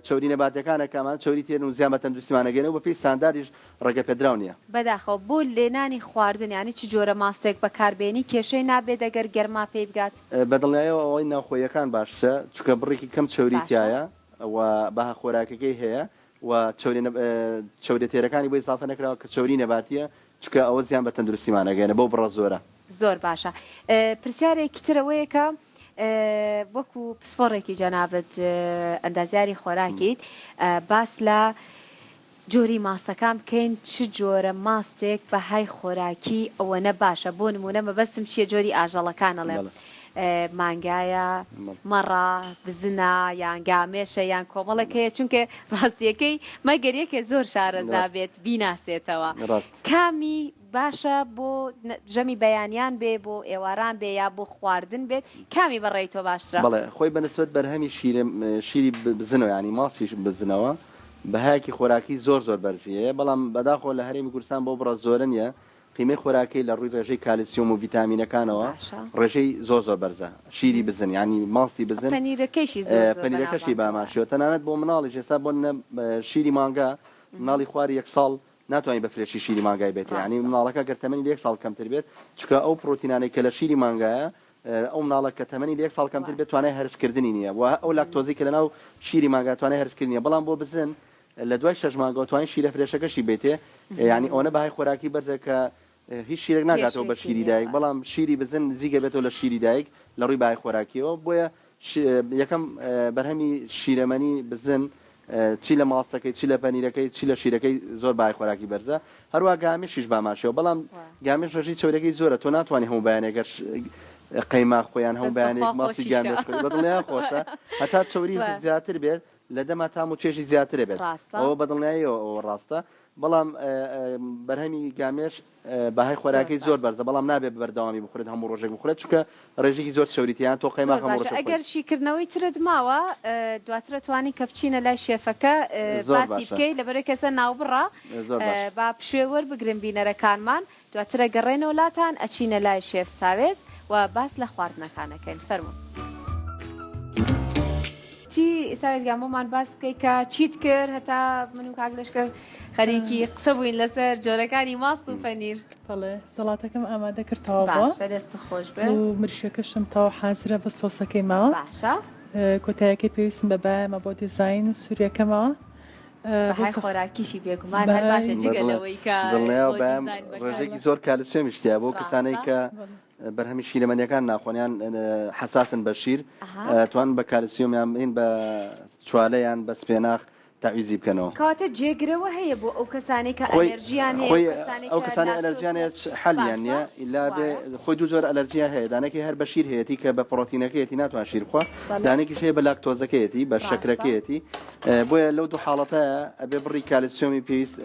چەوری نەباتەکانە کامان چەوری تێن و زیان بە تەندروستیمانەگەنەوە بە پێی سانداریش ڕێگە پێدراو نییە بەداخەوە بۆ لێنانی خواردن ینی چ جۆرە ماستێک بەکاربێنی کێشەی نابێت دەگەر گەرما پێی بگات بەدڵنیایەوە ئەوەی ناوخۆیەکان باشە چونکە بڕێکی کەم چەوری تایە و بەها خۆراکەکەی هەیە و چەورێتێرەکانی بۆی سافە نەکراوە کە چەوری نەباتیە چونکە ئەوە زیان بە تەندروستیمانەگەنە بۆ بڕە زۆرە زۆر باشە پرسیارێکی ترەوەیە کە وەکو پسپۆڕێکی جەنابەت ئەندازیاری خۆراکیت باس لە جۆری ماستەکان بکەین چ جۆرە ماستێک بەهای خۆراکی ئەوەنە باشە بۆ نمونە مەبەستم چیە جۆری ئاژەڵەکانەڵێ مانگایە مەڕا بزنە یان گامێشە یان کۆمەڵەکەیە چونکە ڕاستیەکەی مەگەریەکە زۆر شارەزا بێت بیناسێتەوە کامی باشە بۆ ژەمی بەیانیان بێ بۆ ئێواران بێ یا بۆ خواردن بێت کامی بەڕێی تۆ باشترە بەڵێ خۆی بەنسبەت بەرهەمی شیری بزنەوە ینی ماسیش بزنەوە بەهایەکی خۆراکی زۆر زۆر بەرزیە بەڵام بەداخۆ لە هەرێمی کوردستان بۆ بڕە زۆرە نیە قیمەی خۆراکی لە ڕووی ڕێژەی کالسیۆم و ڤیتامینەکانەوە ڕێژەی زۆر زۆر بەرزە شیری بزن ینی ماستی بزن پەنیرەکەشی باماشیەوە تەنانەت بۆ مناڵی ئێستا بۆ شیری مانگا مناڵی خواری 1 ساڵ ناتوانین بە فرێشی شیری مانگای بێت ینی مناڵەکە گەر تەمەنی 1 ساڵ کەمتر بێت چونکە ئەو پرۆتینانەی کە لە شیری مانگایە ئەو مناڵە کە تەمەنی لە 1 ساڵ کەمتر بێت توانای هەرسکردنی نییە و ئەو لاکتۆزی کە لەناو شیری ماگا توانای هەرسکردنی نیە بەڵام بۆ بزن لە دوای 6 مانگە توانین شیرە فرێشەکەشی بێتێ یعنی ئەوە بەهای خۆراکی بەرزە کە هیچ شیرێک ناگاتەوە بە شیری دایک بەڵام شیری بزن زیگە بێتەوە لە شیری دایک لە ڕووی بەهای خۆراکیەوە بۆیە یەکەم بەرهەمی شیرەمەنی بزن چی لە ماستەکەی چی لە پەنیرەکەی چی لە شیرەکەی زۆر بای خۆراکی بەرزە هەروە گامیشیش باماشەوە بەڵام گامیش ڕژی چۆرەکەی زۆرە تۆ ناتوانانی هەموو بەیانێگەر قەیماق خۆیان هەموو بەیانێک ماسی گامیش بەدڵنیان خۆشە هەتا چۆری زیاتر بێت لە دەما تام و چێژی زیاترە بێت ئەوە بەدڵنیاییەوە ڕاستە بەڵام بەرهەمی گامێش بەهای خۆراکی زۆر بەرزە بەڵام نابێت بەردەوامی بخورێت هەموو ڕۆژێک بخورێت چونکە ڕێژێکی زۆر چەوریتیان تۆ قەیماق هەموو ڕۆژ ئەگەر شیکردنەوەی ترت ماوە دواترە توانی کە بچینە لای شێفەکە باسی بکەیت لەبەرەوەی کەسە ناوبڕە با پشێوە بگرن بینەرەکانمان دواترە گەڕێنەوە لاتان ئەچینە لای شێف ساوێز و باس لە خواردنەکانەکەین فەرموو ساوێزگان بۆمان باس بکەیت کە چیت کرد هەتا من و کاک لەشکر خەریکی قسە بووین لەسەر جۆرەکانی ماست و پەنیر بەڵێ سەڵاتەکەم ئامادە کردەوە باشە دەست خۆش بێ و مریشەکەشم تاوە حازرە بە سۆسەکەی ماوە باشە کۆتایەکەی پێویستم بەبایەمە بۆ دیزاین و سووریەکەمەوە بەهای خۆراکیشی بێگومان هەر باشە جگەلەوەی کە ڕێژێکی زۆر کالسیۆمیشتیا بۆ کەسانەی کە بەرهەمی شیرەمەنیەکان ناخۆنیان حساسن بە شیر توان بە کالسیۆمیان بین بە چوالەیان بە سپێناخ تعویزی بکەنەوە کەواتە جێگرەوە هەیە بۆ ئەو کەسانی کە ئەلەرژیان هەیە ئەو کەسانی ئەلەرژیان حەلیان نییە ئیلا بێ خۆی دوو جۆر ئەلەرژیا هەیە دانێکی هەر بە شیر هەیەی کە بە پڕۆتینەکەیەتی ناتوان شیر بخوا دانێکیش هەیە بە لاکتۆزەکەیەتی بە شەکرەکەیەتی بۆیە لەو دوو حاڵەتەیە ئەبێ بڕی کالسیۆمی پێویست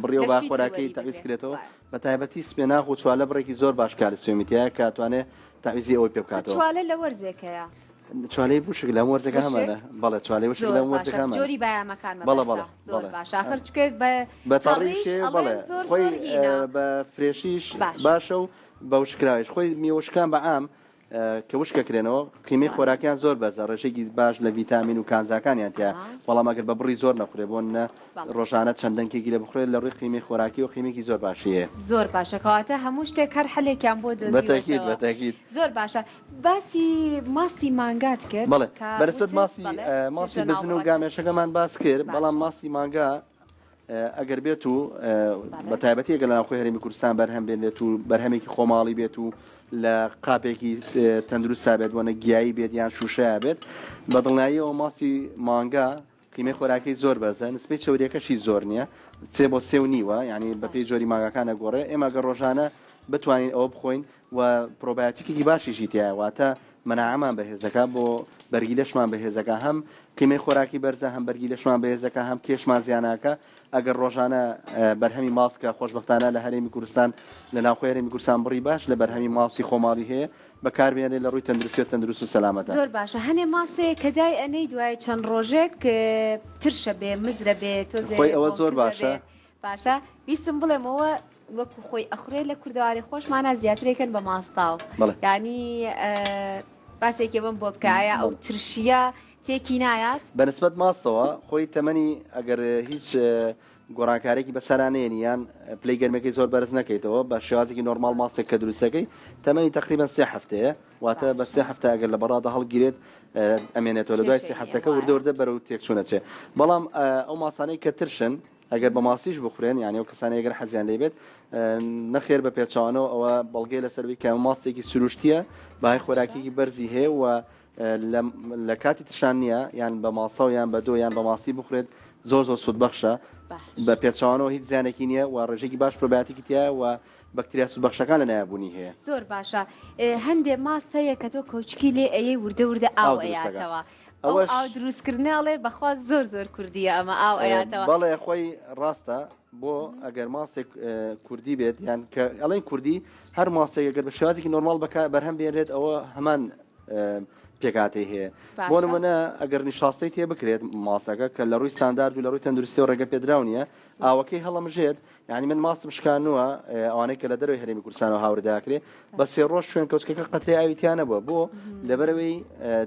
بڕی و با خۆراکەی تعویز کرێتەوە بە تایبەتی سپێناخ و چوالە بڕێکی زۆر باش کالسیۆمیتیایە کە ئەتوانێت تعویزی ئەوەی پێ بکاتەوە چوالە لە وەرزێکەیە چوالەی بوشک لە وەرزەکە هەمانە بەڵێ چوالەی وشک لە وەرزەکە هەمانە جۆری بایامەکانمە بەڵێ زۆر باش آخر چکێت بە تەڕیش بەڵێ خۆی بە فرێشیش باشە و بە وشکراویش خۆی میوەشکان بە عام کە وشکەکرێنەوە قیمەی خۆراکیان زۆر بەزە ڕێژێکی باش لە ڤیتامین و کانزاکانیان تیا بەڵام ئەگەر بە بڕی زۆر نەخورێ بۆ ڕۆژانە چەندەنکێکی لە بخورێت لە ڕووی قیمەی خۆراکی و قیمێکی زۆر باشی هەیە زۆر باشە کەواتە هەموو شتێک هەر حەلێکیان بۆ بەتاکید زۆر باشە باسی ماسی مانگات کرد بەڵێ بەرزبەت ماسی بزن و گامێشەکەمان باس کرد بەڵام ماسی مانگا ئەگەر بێت و بە تایبەتی ئەگەر لە ناوخۆی هەرێمی کوردستان بەرهەم بێت و بەرهەمێکی خۆماڵی بێت و لە قاپێکی تەندروستا بێت وەنە گیایی بێت یان شوشەیە بێت بە دڵنیاییەوە ماسی مانگا قیمەی خۆراکی زۆر بەرزە نسبەی چەوریەکەشی زۆر نییە 3 بۆ 3.5 ینی بەپێی جۆری ماگەکانە گۆڕێ ئێمە گە ڕۆژانە بتوانین ئەوە بخۆین و پرۆبایۆتیکێکی باشیشی تایە واتە مەناعەمان بەهێزەکە بۆ بەرگیلەشمان بەهێزەکە هەم قیمەی خۆراکی بەرزە هەم بەرگیلەشمان بەهێزەکە هەم کێشمان زیاناکە ئەگەر ڕۆژانە بەرهەمی ماسکە خۆشبەختانە لە هەرێمی کوردستان لە ناوخۆی هەرێمی کوردستان بڕی باش لە بەرهەمی ماسی خۆماڵی هەیە بەکاربێنێت لە ڕووی تەندروست و سەلامەتە زۆر باشە هەنێ ماسێ کە دای ئەنەی دوای چەند ڕۆژێک ترشە بێ مزرە بێ خۆی ئەوە زۆر باشە باشە ویستم بڵێمەوە وەکو خۆی ئەخورێت لە کوردەواری خۆشمانە زیاترێکن بە ماستاو ینی باسێکی بم بۆ بکایە ئەو ترشیە تێکی نایات بەنسبەت ماستەوە خۆی تەمەنی ئەگەر هیچ گۆڕانکارێکی بەسەرانەیە یان پلەی گەرمەکەی زۆر بەرز نەکەیتەوە بە شێوازێکی نۆرمال ماستێک کە دروستەکەی تەمەنی تقریبا 3 هەفتەیە واتە بە 3 هەفتە ئەگەر لە بەڕادە هەڵگیرێت ئەمێنێتەوە لە دوای 3 هەفتەکە وردە بەرەو تێکچوونەچێ بەڵام ئەو ماسانەی کە ترشن ئەگەر بە ماسیش بخورێن یانی ئەو کەسانی ئەگەر حەزیان لێ بێت نەخێر بە پێچوانەوە ئەوە بەڵگەی لەسەروی کە ماستێکی سروشتیە بەهای خۆراکێکی بەرزی هەیە و لە کاتی تشان نییە یان بە ماسا و یان بە دۆ یان بە ماسی بخورێت زۆر سوودبەخشە بە پێچوانەوە هیچ زیانێکی نییە و ڕێژێکی باش پرۆبایۆتیکی تایە و بەکتریا سوودبەخشەکان لە نایابوونی هەیە زۆر باشە هەندێ ماست هەیە کە تۆ کەوچکی لێ ئەیەی وردە ئاو ئەیاتەوە ئەو دروستکردناڵێ بەخوا زۆر کوردیە ئەمە ئاو ئەیاتەوە بەڵێ خۆی ڕاستە بۆ ئەگەر ماسێک کوردی بێت یان کە ئەڵێن کوردی هەر ماسێک ئەگەر بە شێوازێکی نۆرمال بەرهەم بێنرێت ئەوە هەمان پێکاتی هەیە بۆ نمونە ئەگەر نیشاستی تێ بکرێت ماسەکە کە لە ڕووی ستاندارد و لە ڕووی تەندروستی و ڕێگە پێدراونیە ئاوەکەی هەڵەمژێت یعنی من ماسم شکانووە ئەوانەی کە لە دەروی هەرێمی کوردستانەوە هاورداکرێ بە 3 ڕۆژ شوێن کەوچکەکە قەتری ئاویتیانە بووە بۆ لەبەرەوەی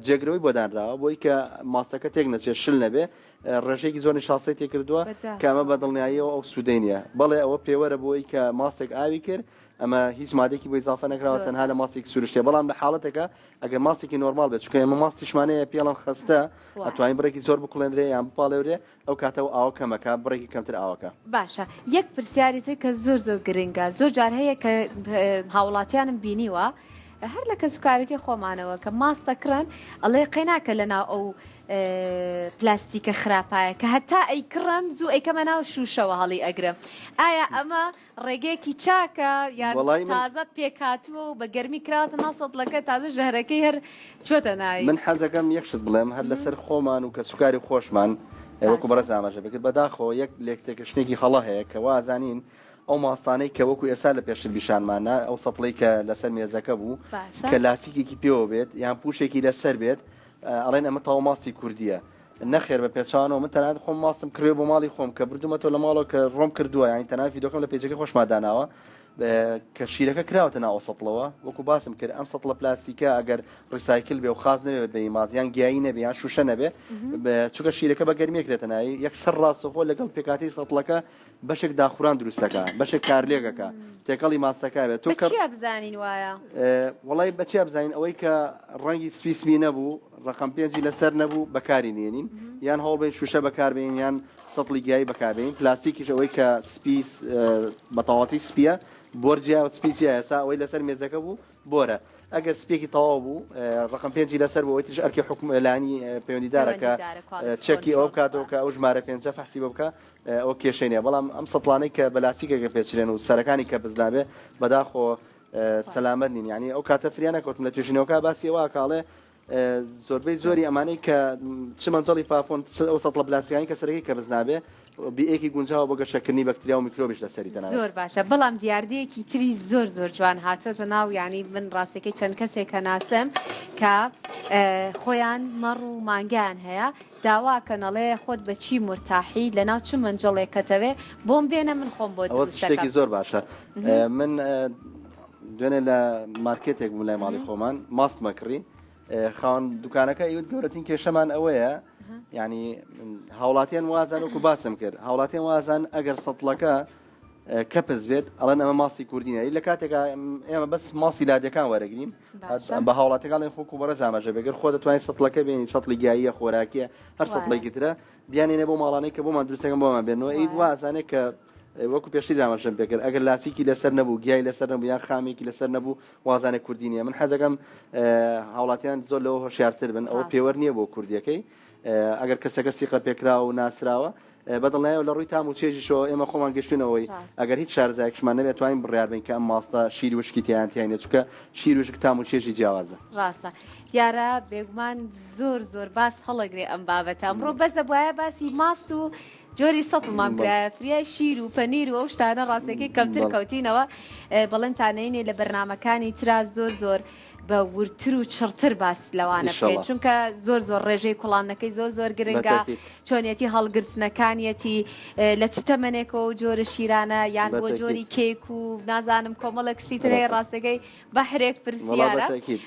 جێگرەوەی بۆ دانراوە بۆی کە ماسەکە تێک نەچێت شل نەبێ ڕێژێکی زۆر نیشاسی تێ کردووە کامە بە دڵنیاییەوە ئەو سوودەی نیە بەڵێ ئەوە پێوەرە بۆی کە ماسێک ئاوی کرد ئەمە هیچ مادێکی بۆ ئیزافە نەکراوە تەنها لە ماسێک سروشتێ بەڵام لە حاڵەتێکە ئەگەر ماسێکی نۆرمال بێت چکە ئێمە ماستیشمانەیە پێڵەن خستە ئەتوانین بڕێکی زۆر بکڵێنرێ یان بپاڵێورێ ئەو کاتەوە ئاوە کەمەکە بڕێکی کەمتر ئاوەکە باشە یەک پرسیارێتی کە زۆر گرنگە زۆر جار هەیە کە هاوڵاتیانم بینیوە هەر لە کەسوکارێکی خۆمانەوە کە ماستەکڕن ئەڵێ قەیناکە لەناو ئەو پلاستیکە خراپایە کە هەتا ئەیکڕم زوو ئەیکەمە ناو شوشەوە هەڵی ئەگرم ئایا ئەمە ڕێگەیەکی چاکە یان تازە پێکاتوە و بە گەرمی کراوەتە ناو سەتڵەکە تازە ژەهرەکەی هەر چوەتە ناوی من حەزەکەم یەکشت بڵێم هەر لەسەر خۆمان و کەسوکاری خۆشمان وەکو بەڕێز ئاماژە بکرد بەداخەوە یەک لێکتێکشتێکی خەڵە هەیە کە وازانین ئەو ماستانەی کە وەکو ئێستا لە پێشتر بیشانمانە ئەو سەتڵی کە لەسەر مێزەکە بوو کە لاسیکێکی پێوە بێت یان پوشێکی لەسەر بێت ئەڵێن ئەمە تاوە ماستی کوردیە نەخێر بە پێچانەوە من تەنانەت خۆم ماستم کڕێ بۆ ماڵی خۆم کە بردومەتەوە لە ماڵەوە کە ڕۆم کردووە یانی تەنانەت ڤیدۆکەم لە پێجەکەی خۆشماداناوە کە شیرەکە کراوەتە ناو سەتڵەوە وەکو باسم کرد ئەم سەتڵە پلاستیکە ئەگەر ڕیسایکل بێ و خاز نەبێت بە ئیمازیان گیایی نەبێ یان شوشە نەبێ چونکە شیرەکە بە گەرمیەکرێتە ناوی یەکسەر ڕاستەخۆ لەگەڵ پێکاتی سەتڵەکە بەشێک داخوران دروستەکە بەشێک کارلێگەکە تێکەڵی ماستەکە بێت تۆ چی بزانین وایە وڵی بەچی بزانین ئەوەی کە ڕەنگی سویسمی نەبوو ڕقم پێنجی لەسەر نەبوو بەکاری نێنین یان هەڵبێن شوشە بەکاربێن یان سەتڵی گیایی بەکاربێن پلاستیکیش ئەوەی کە سپیس بەتەواتی سپیە بۆرجیا و سپیچیا ئێسا ئەوەی لەسەر مێزەکە بوو بۆرە ئەگەر سپێکی تەواو بوو ڕقم پێنجی لەسەر بۆەوەی تش ئەرکی حکوملانی پەیوەندیدارەکە چەکی ئەو بکاتەوە کە ئەو ژمارە پێنجە فەحسی بۆ بکە ئەو کێشەینە بەڵام ئەم سەتڵانەی کە بەلاسیکەکە پێچرێن و سەرەکانی کە بزنابێ بەداخۆ سەلامەت نین ینی ئەو کاتە فریانە کەوتم لە توێژینەوەکە باسی ئەوە کاڵێ زۆربەی زۆری ئەمانەی کە چ مەنجەڵی فافۆن ئەو سەتڵە پلاسیکانی کە سەرەکەی کە بزنابێ بیەکی گونجاوە بۆ گەشەکردنی بەکتریا و میکرۆبیش لەسەری تەنانەت زۆر باشە بەڵام دیاردەیەکی تری زۆر جوان هاتۆتە ناو ینی من ڕاستەکەی چەند کەسێک کە ناسم کە خۆیان مەڕ و مانگیان هەیە داواکەنەڵێ خۆت بە چی مرتاحی لە ناو چ منجەڵێک کەتەوێ بۆم بێنە من خۆم بۆ شتێکی زۆر باشە من دوێنێ لە مارکێتێک بوو لای ماڵی خۆمان ماست مەکڕی خاوەن دوکانەکە ئیوت گەورەترین کێشەمان ئەوەیە ینی هاوڵاتیان وازان وەکو باسم کرد هاوڵاتیان وازان ئەگەر سەتڵەکە کەپز بێت ئەڵەن ئەمە ماسی کوردینە لە کاتێکا ئێمە بەس ماسی لادەکان وەرەگرین بە هاوڵاتەکان خۆکو بەڕێز ئاماژە بێگەر خۆ دەتوانێت سەتڵەکە بێنی سەتڵی گیاییە خۆراکیە هەر سەتڵێکی ترە بیانێنێ بۆ ماڵانەی کە بۆمان دروستەکەم بۆمان بێنەوە ئید وازانێت کە وەکو پێشتر ئاماژەم پێکرد ئەگەر لاسیکی لەسەر نەبوو گیای لەسەر نەبوو یان خامێکی لەسەر نەبوو وازانێک کوردینیە من حەزەکەم هاوڵاتیان زۆر لەوە هۆشیارتر بن ئەوە پێوە نییە بۆ کوردیەکەی ئەگەر کەسەکە سیقە پێکراوە و ناسراوە بەدڵنایەوە لە ڕووی تام و چێژیشەوە ئێمە خۆمان گەشتنەوەی ئەگەر هیچ شارزایەکشمان نەبێت توانین بڕیاربین کە ئەم ماستە شیر وشکی تیانتیانە چونکە شیر وشک تام و چێژی جیاوازە ڕاستە دیارە بێگومان زۆر باس هەڵەگرێ ئەم بابەتە ئەمڕۆ بەزە بواە باسی ماست و جۆری سەتڵمان برایە فریای شیر و پەنیر و ئەو شتانە ڕاستەکەی کەمتر کەوتینەوە بەڵێنتانەینێ لە بەرنمەکانی ترا زۆر بە ورتر و چڕتر باس لەوانە بکەین چونکە زۆر ڕێژەی کوڵانەکەی زۆر گرنگە چۆنیەتی هەڵگرتنەکانیەتی لە چ تەمەنێکەوە و جۆرە شیرانە یان بۆ جۆری کێک و نازانم کۆمەڵە کشتیترەیە ڕاستەکەی بەحرێک پرسیارە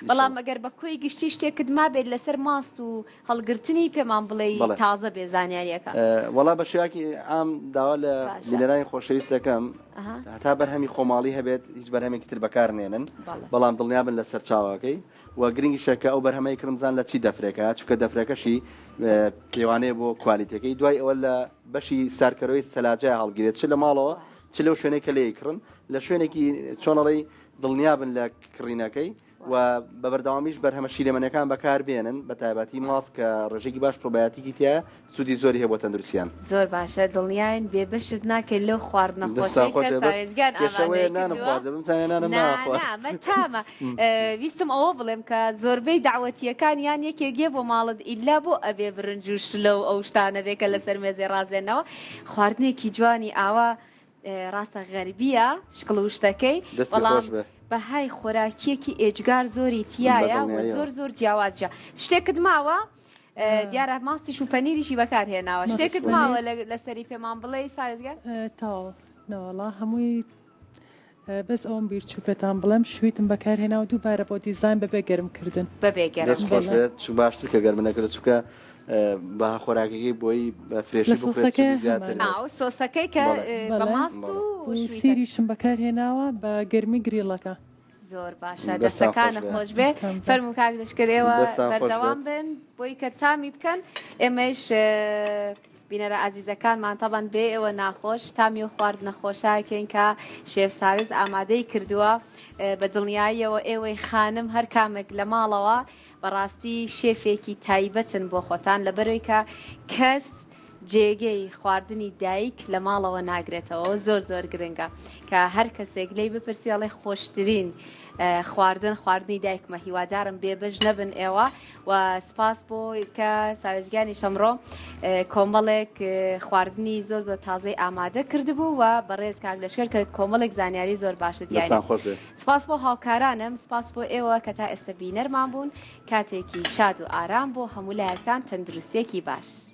بەڵام ئەگەر بە کۆی گشتی شتێکت ما بێت لەسەر ماست و هەڵگرتنی پێمان بڵێ تازە بێزانیاریەکە وەڵا بە شێواکی ئام داوا لە بینەرانی خۆشەویستەکەم هەتا بەرهەمی خۆماڵی هەبێت هیچ بەرهەمێکی تر بەکارنێنن بەڵام دڵنیابن لەسەر چاواکەی و گرنگی شەکە ئەو بەرهەمەی کرمزان لە چی دەفرێکە چونکە دەفرەکەشی پێوانەیە بۆ کوالیتەکەی دوای ئەوە لە بەشی سارکەرەوەی سەلاجای هەڵگیرێت چ لە ماڵەوە چ لەو شوێنێک کە لێی کڕن لە شوێنێکی چۆنەڵی دڵنیابن لە کڕینەکەی و بە بەردەوامیش بەرهەمە شیرەمەنەکان بەکار بێنن بە تایبەتی ماست کە ڕێژێکی باش پرۆبایەتیکی تایە سوودی زۆری هەیە بۆ تەندروستیان زۆر باشە دڵنیاین بێبەشت ناکەیت لەو خواردنە خۆشیگان ویستم ئەوە بڵێم کە زۆربەی داوەتیەکان یان یەکێگێ بۆ ماڵت ئیلا بۆ ئەبێ برنج و شلە و ئەو شتانە بێکە لەسەر مێزێ ڕازێنەوە خواردنێکی جوانی ئاوا ڕاستە غەربیە شکڵ و شتەکەی بەڵام بەهای خۆراکیەکی ئێجگار زۆری تایە و زۆر جیاوازجا شتێکت ماوە دیارە ماستیش و پەنیریشی بەکارهێناوە شتێکت ماوە لەسەری پێمان بڵێ سازگەر تاو نەوەڵا هەمووی بەس ئەوم بیرچووپێتان بڵێم شویتم بەکارهێناوە دووبارە بۆ دیزاین بەبێ گەرمکردن بەبێ گەرم باشتر کە گەرمەکرد چووکە بە خۆراکەکەی بۆی فرێشی سۆسەکەی زیاتر ناو سۆسەکەی کە بە ماست و شویتە. سیریشم بەکارهێناوە بە گەرمی گریڵەکە. زۆر باشە دەستەکانە خۆش بێ فەرمو کاک لەشکرێەوە بەردەوام بن بۆی کە تامی بکەن ئێمەش بینەرە ئازیزەکانمان تەبەن بێ ئێوە ناخۆش تامی و خوارد نەخۆشاکەین کە شێف ساویز ئامادەی کردووە بە دڵنیاییەوە ئێوەی خانم هەر کامێک لە ماڵەوە بەڕاستی شێفێکی تایبەتن بۆ خۆتان لەبەرەوەی کە کەس جێگەی خواردنی دایک لە ماڵەوە ناگرێتەوە زۆر زۆر گرنگە کە هەر کەسێک لی بپرسیاڵێ خۆشترین خواردنی دایکمە هیوادارم بێبژ نەبن ئێوە و سپاس بۆ کە ساوێزگانی شەمڕۆ کۆمەڵێک خواردنی زۆر زۆر تازەی ئامادە کردبوو و بەڕێز کاک لەشکر کە کۆمەڵێک زانیاری زۆر باشت یانی سپاس بۆ هاوکارانم سپاس بۆ ئێوە کە تا ئێستا بینەرمان بوون کاتێکی شاد و ئارام بۆ هەموو لایەکتان تەندروستێکی باش.